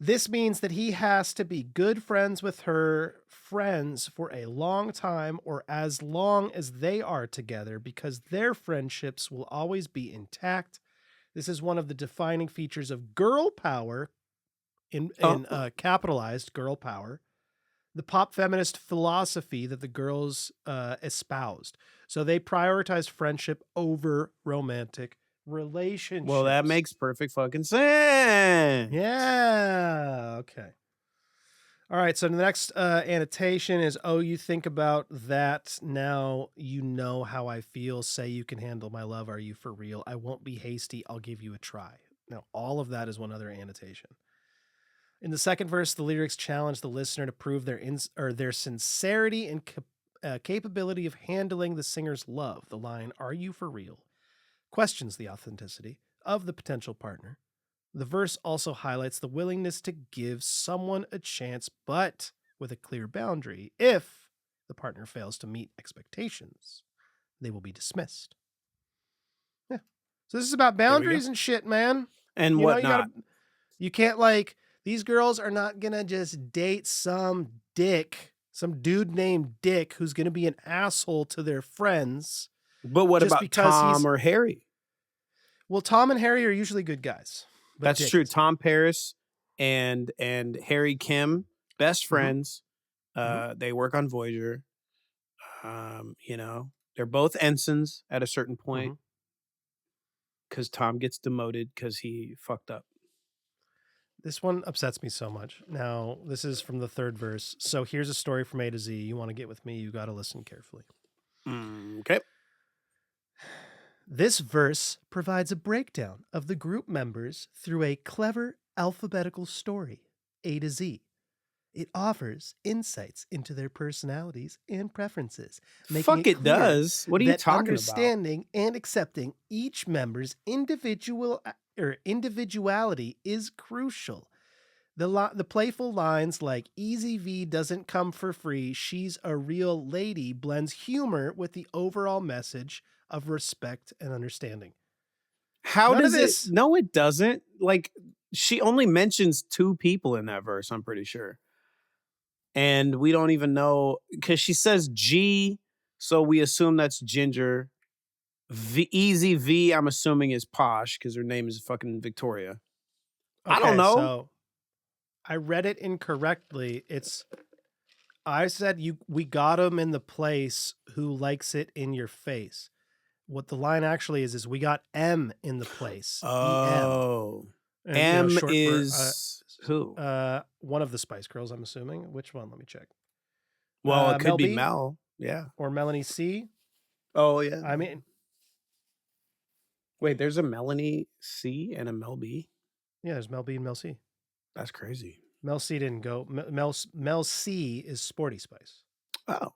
this means that he has to be good friends with her friends for a long time or as long as they are together because their friendships will always be intact. This is one of the defining features of girl power, in capitalized girl power, the pop feminist philosophy that the girls espoused. So they prioritized friendship over romantic relationships. Well, that makes perfect fucking sense. Yeah. Okay. All right. So the next annotation is, oh, you think about that. Now you know how I feel. Say you can handle my love. Are you for real? I won't be hasty. I'll give you a try. Now, all of that is one other annotation. In the second verse, the lyrics challenge the listener to prove their sincerity and capability of handling the singer's love. The line, are you for real, questions the authenticity of the potential partner. The verse also highlights the willingness to give someone a chance, but with a clear boundary. If the partner fails to meet expectations, they will be dismissed. Yeah. So this is about boundaries and shit, man. And whatnot. You can't these girls are not going to just date some dude named Dick who's going to be an asshole to their friends. But what about Tom or Harry? Well, Tom and Harry are usually good guys. That's true. Tom Paris and Harry Kim, best friends. They work on Voyager. They're both ensigns at a certain point because Tom gets demoted because he fucked up. This one upsets me so much. Now, this is from the third verse. So here's a story from A to Z. You want to get with me, you got to listen carefully. Okay. This verse provides a breakdown of the group members through a clever alphabetical story, A to Z. It offers insights into their personalities and preferences. Fuck, it does. What are you talking about? Understanding and accepting each member's individuality is crucial. The playful lines like Easy V doesn't come for free, she's a real lady blends humor with the overall message of respect and understanding. How does this? No, it doesn't. She only mentions 2 people in that verse, I'm pretty sure. And we don't even know because she says G, so we assume that's Ginger. Easy V, I'm assuming is Posh because her name is fucking Victoria. Okay, I don't know. So I read it incorrectly. I said we got him in the place who likes it in your face. What the line actually is we got M in the place. Oh. M is who? One of the Spice Girls, I'm assuming. Which one? Let me check. Well, it could Mel be B? Mel. Yeah. Or Melanie C. Oh, yeah. I mean, wait, there's a Melanie C and a Mel B? Yeah, there's Mel B and Mel C. That's crazy. Mel C didn't go. Mel C is Sporty Spice. Oh.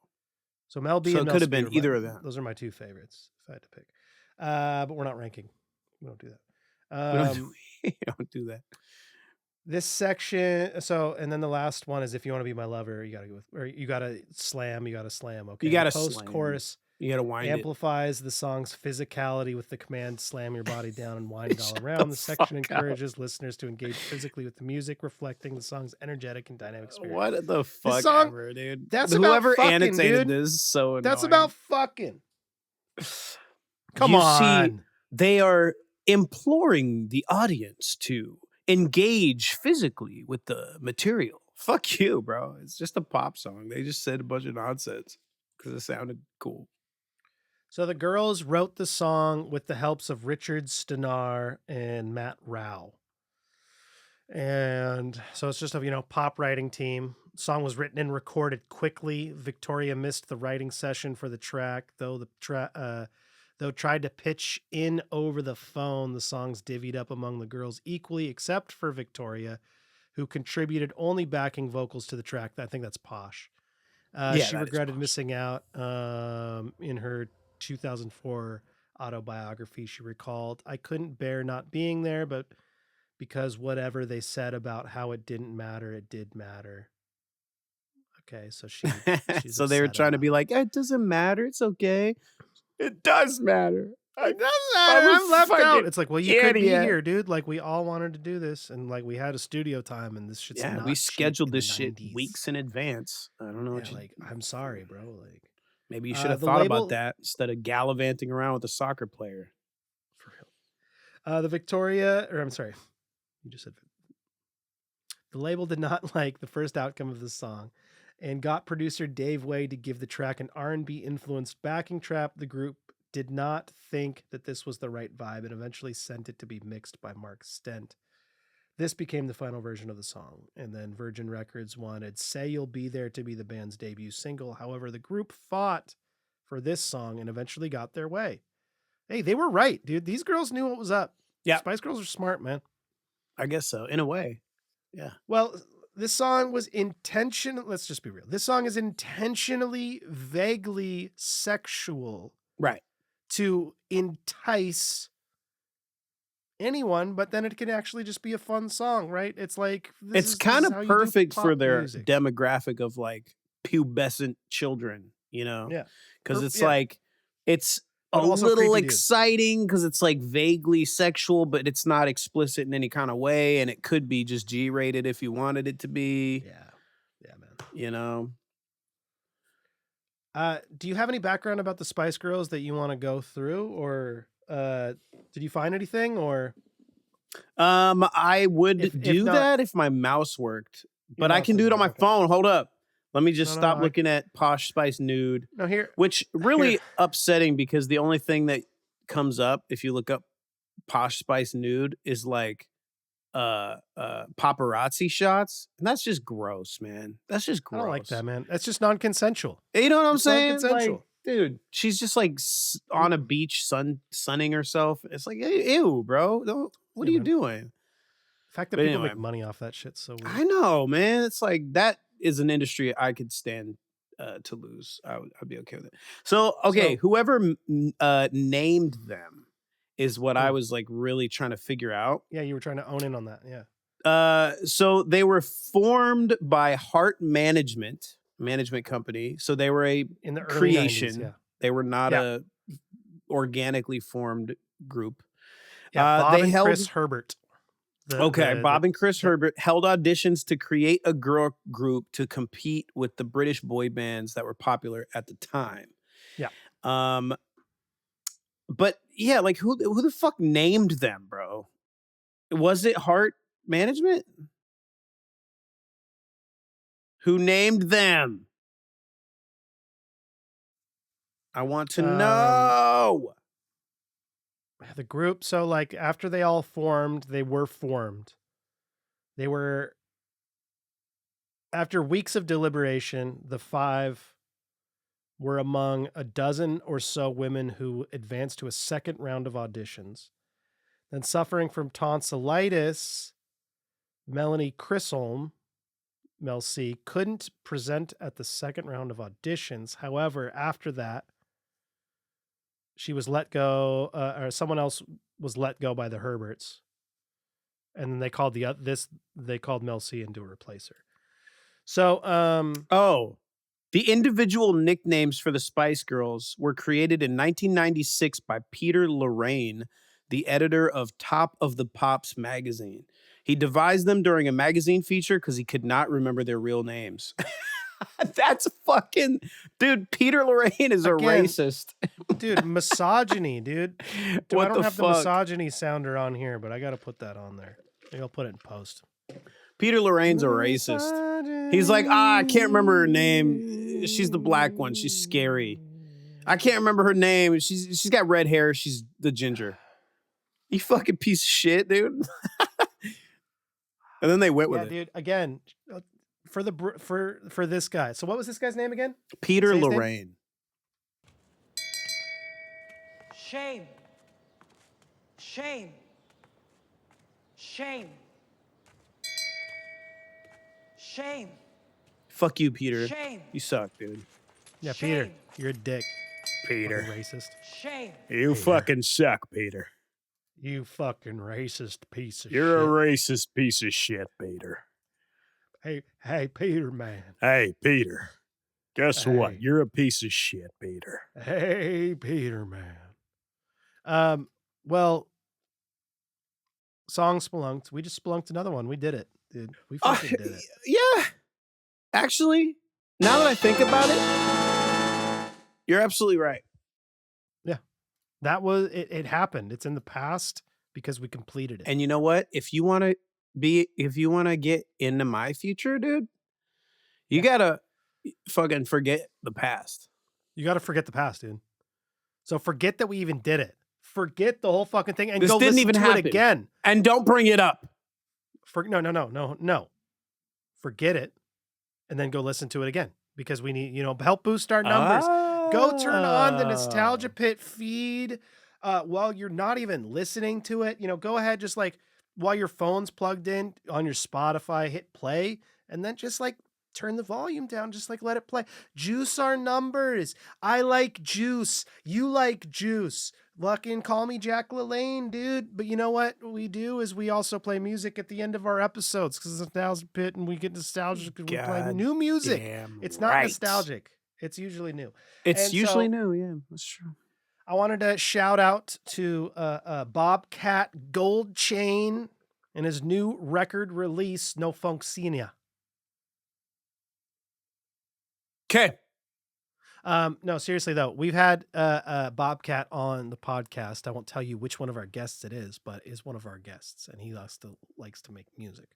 So Mel B so and it Mel could have C been either of them. Those are my 2 favorites, if I had to pick. But we're not ranking. We don't do that. We don't do that. This section, and then the last one is if you want to be my lover, you gotta go with, or you gotta slam. Okay, you gotta post-chorus. You gotta wind amplifies the song's physicality with the command "slam your body down and wind it all around." The section encourages listeners to engage physically with the music, reflecting the song's energetic and dynamic spirit. What the fuck song, ever, dude? That's whoever about fucking, annotated dude. this is so annoying. That's about fucking. Come on. See, they are imploring the audience to engage physically with the material. Fuck you, bro. It's just a pop song. They just said a bunch of nonsense because it sounded cool. So the girls wrote the song with the helps of Richard Stenar and Matt Rao. And so it's just a, pop writing team. The song was written and recorded quickly. Victoria missed the writing session for the track, though tried to pitch in over the phone. The songs divvied up among the girls equally, except for Victoria, who contributed only backing vocals to the track. I think that's Posh. She regretted missing out in her 2004 autobiography. She recalled, "I couldn't bear not being there, but because whatever they said about how it didn't matter, it did matter. Okay, so she's so they were trying to be like, it doesn't matter. It's okay. It does matter. It doesn't matter. I'm left out. It's like, well, you could be here, dude. Like, we all wanted to do this, and like we had a studio time, and this shit's not we scheduled this shit weeks in advance. I don't know what you like. I'm sorry, bro. Like, maybe you should have thought about that instead of gallivanting around with a soccer player. For real. The Victoria, or I'm sorry, you just said the label did not like the first outcome of the song, and got producer Dave Way to give the track an R&B influenced backing track. The group did not think that this was the right vibe and eventually sent it to be mixed by Mark Stent. This became the final version of the song, and then Virgin Records wanted Say You'll Be There to be the band's debut single. However, the group fought for this song and eventually got their way. Hey, they were right, dude. These girls knew what was up. Yeah. Spice Girls are smart, man. I guess so, in a way. Yeah. Well, this song was let's just be real. This song is intentionally, vaguely sexual. Right. To entice anyone, but then it can actually just be a fun song, right? It's like it's kind of perfect for their demographic of like pubescent children, you know? Yeah. Because it's like it's a little exciting because it's like vaguely sexual, but it's not explicit in any kind of way, and it could be just G-rated if you wanted it to be. Yeah. Yeah, man. You know? Do you have any background about the Spice Girls that you want to go through, or did you find anything? Or I would do that if my mouse worked, but I can do it on my phone. Hold up, let me just stop looking at Posh Spice Nude. No, here, which really upsetting because the only thing that comes up if you look up Posh Spice Nude is like paparazzi shots, and that's just gross, man. That's just gross. I don't like that, man. That's just non-consensual. You know what I'm saying? Non-consensual. Like, dude, she's just like on a beach sunning herself. It's like, ew, bro. What are you doing? The fact that people make money off that shit's so weird. I know, man. It's like that is an industry I could stand to lose. I'd be okay with it. So, okay, whoever named them is what I was like really trying to figure out. Yeah, you were trying to own in on that. Yeah. So they were formed by Heart Management company. So they were in the creation. 90s, They were not a organically formed group. Yeah, Bob and Chris Herbert. Bob and Chris Herbert held auditions to create a girl group to compete with the British boy bands that were popular at the time. Yeah. But yeah, like who the fuck named them, bro? Was it Heart Management? Who named them? I want to know. The group, so like after they all formed, they were formed. They were, after weeks of deliberation, the five were among a dozen or so women who advanced to a second round of auditions. Then, suffering from tonsillitis, Melanie Chisholm, Mel C, couldn't present at the second round of auditions. However, after that, she was let go, or someone else was let go by the Herberts, and then they called they called Mel C in to replace her. So, the individual nicknames for the Spice Girls were created in 1996 by Peter Lorraine, the editor of Top of the Pops magazine. He devised them during a magazine feature because he could not remember their real names. That's fucking... Dude, Peter Lorraine is a racist. Dude, misogyny, dude. I don't have the misogyny sounder on here, but I got to put that on there. Maybe I'll put it in post. Peter Lorraine's a racist. He's like, I can't remember her name. She's the black one. She's scary. I can't remember her name. She's got red hair. She's the ginger. You fucking piece of shit, dude. And then they went with it. Dude. Again, for this guy. So what was this guy's name again? Peter Lorraine. Shame. Shame. Shame. Shame. Fuck you, Peter. Shame. You suck, dude. Yeah, shame. Peter, you're a dick. Peter. Racist. Shame. You fucking suck, Peter. You fucking racist piece of shit. You're a racist piece of shit, Peter. Hey, Peter, man. Hey, Peter. Guess what? You're a piece of shit, Peter. Hey, Peter, man. Well, song spelunked. We just spelunked another one. We did it, dude. We fucking did it. Yeah. Actually, now that I think about it, you're absolutely right. Yeah. That was it happened. It's in the past because we completed it. And you know what? If you want to get into my future, dude, you gotta fucking forget the past. You gotta forget the past, dude. So forget that we even did it. Forget the whole fucking thing and this go didn't listen even to happen. it again. And don't bring it up. No. Forget it and then go listen to it again because we need, help boost our numbers. Go turn on the Nostalgia Pit feed while you're not even listening to it. Go ahead, just like while your phone's plugged in on your Spotify, hit play and then just like turn the volume down, just like let it play. Juice our numbers. I like juice. You like juice. Fucking call me Jack LaLanne, dude. But you know what we do is we also play music at the end of our episodes because it's Nostalgia Pit and we get nostalgic because we play new music. It's not nostalgic. It's usually new. It's usually new, yeah. That's true. I wanted to shout out to BOBCAT GOLDCHAIN and his new record release, No Funksinia. Okay. No, seriously though, we've had BOBCAT on the podcast. I won't tell you which one of our guests it is, but is one of our guests, and he likes to make music,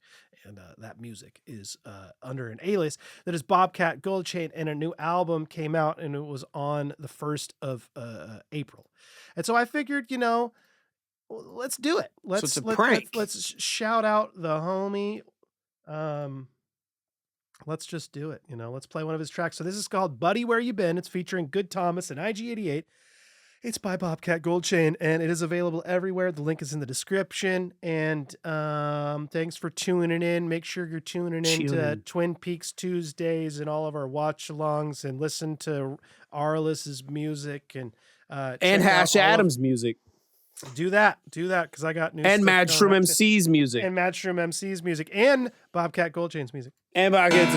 and that music is under an alias that is BOBCAT GOLDCHAIN, and a new album came out, and it was on the 1st of April, and so I figured, let's do it. It's a prank. Let's shout out the homie. Let's just do it. Let's play one of his tracks. So this is called Buddy, Where You Been? It's featuring Good Thomas and IG88. It's by BOBCAT GOLDCHAIN, and it is available everywhere. The link is in the description. And thanks for tuning in. Make sure you're tuning in to Twin Peaks Tuesdays and all of our watch-alongs, and listen to Arliss's music and Hash Adams' music. Do that, because I got new and stuff Madstrom going MC's music. And Madstrom MC's music. And BOBCAT GOLDCHAIN's music. And BOBCAT's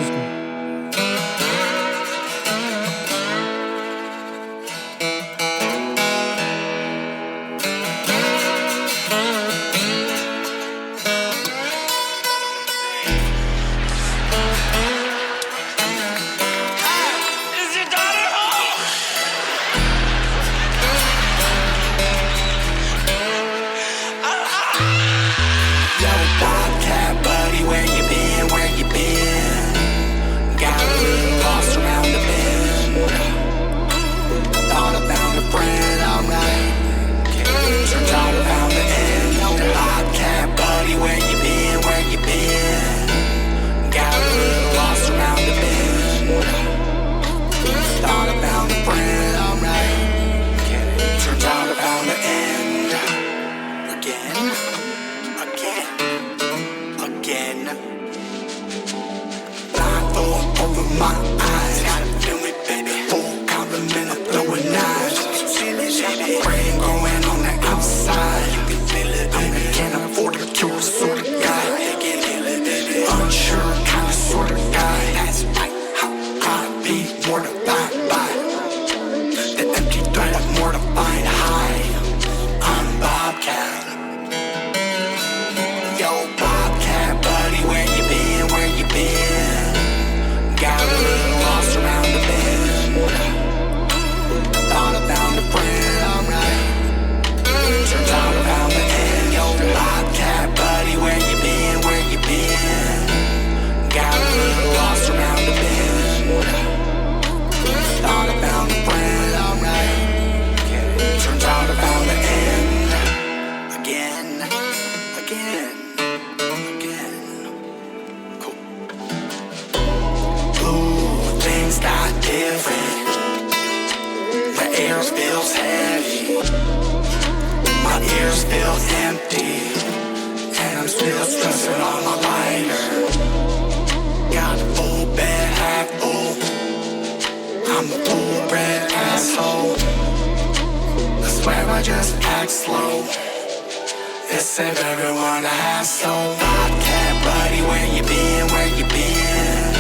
said everyone I have so BOBCAT buddy, where you been, where you been?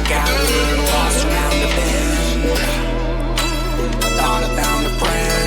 Got a little lost around the bend. I thought I found a friend.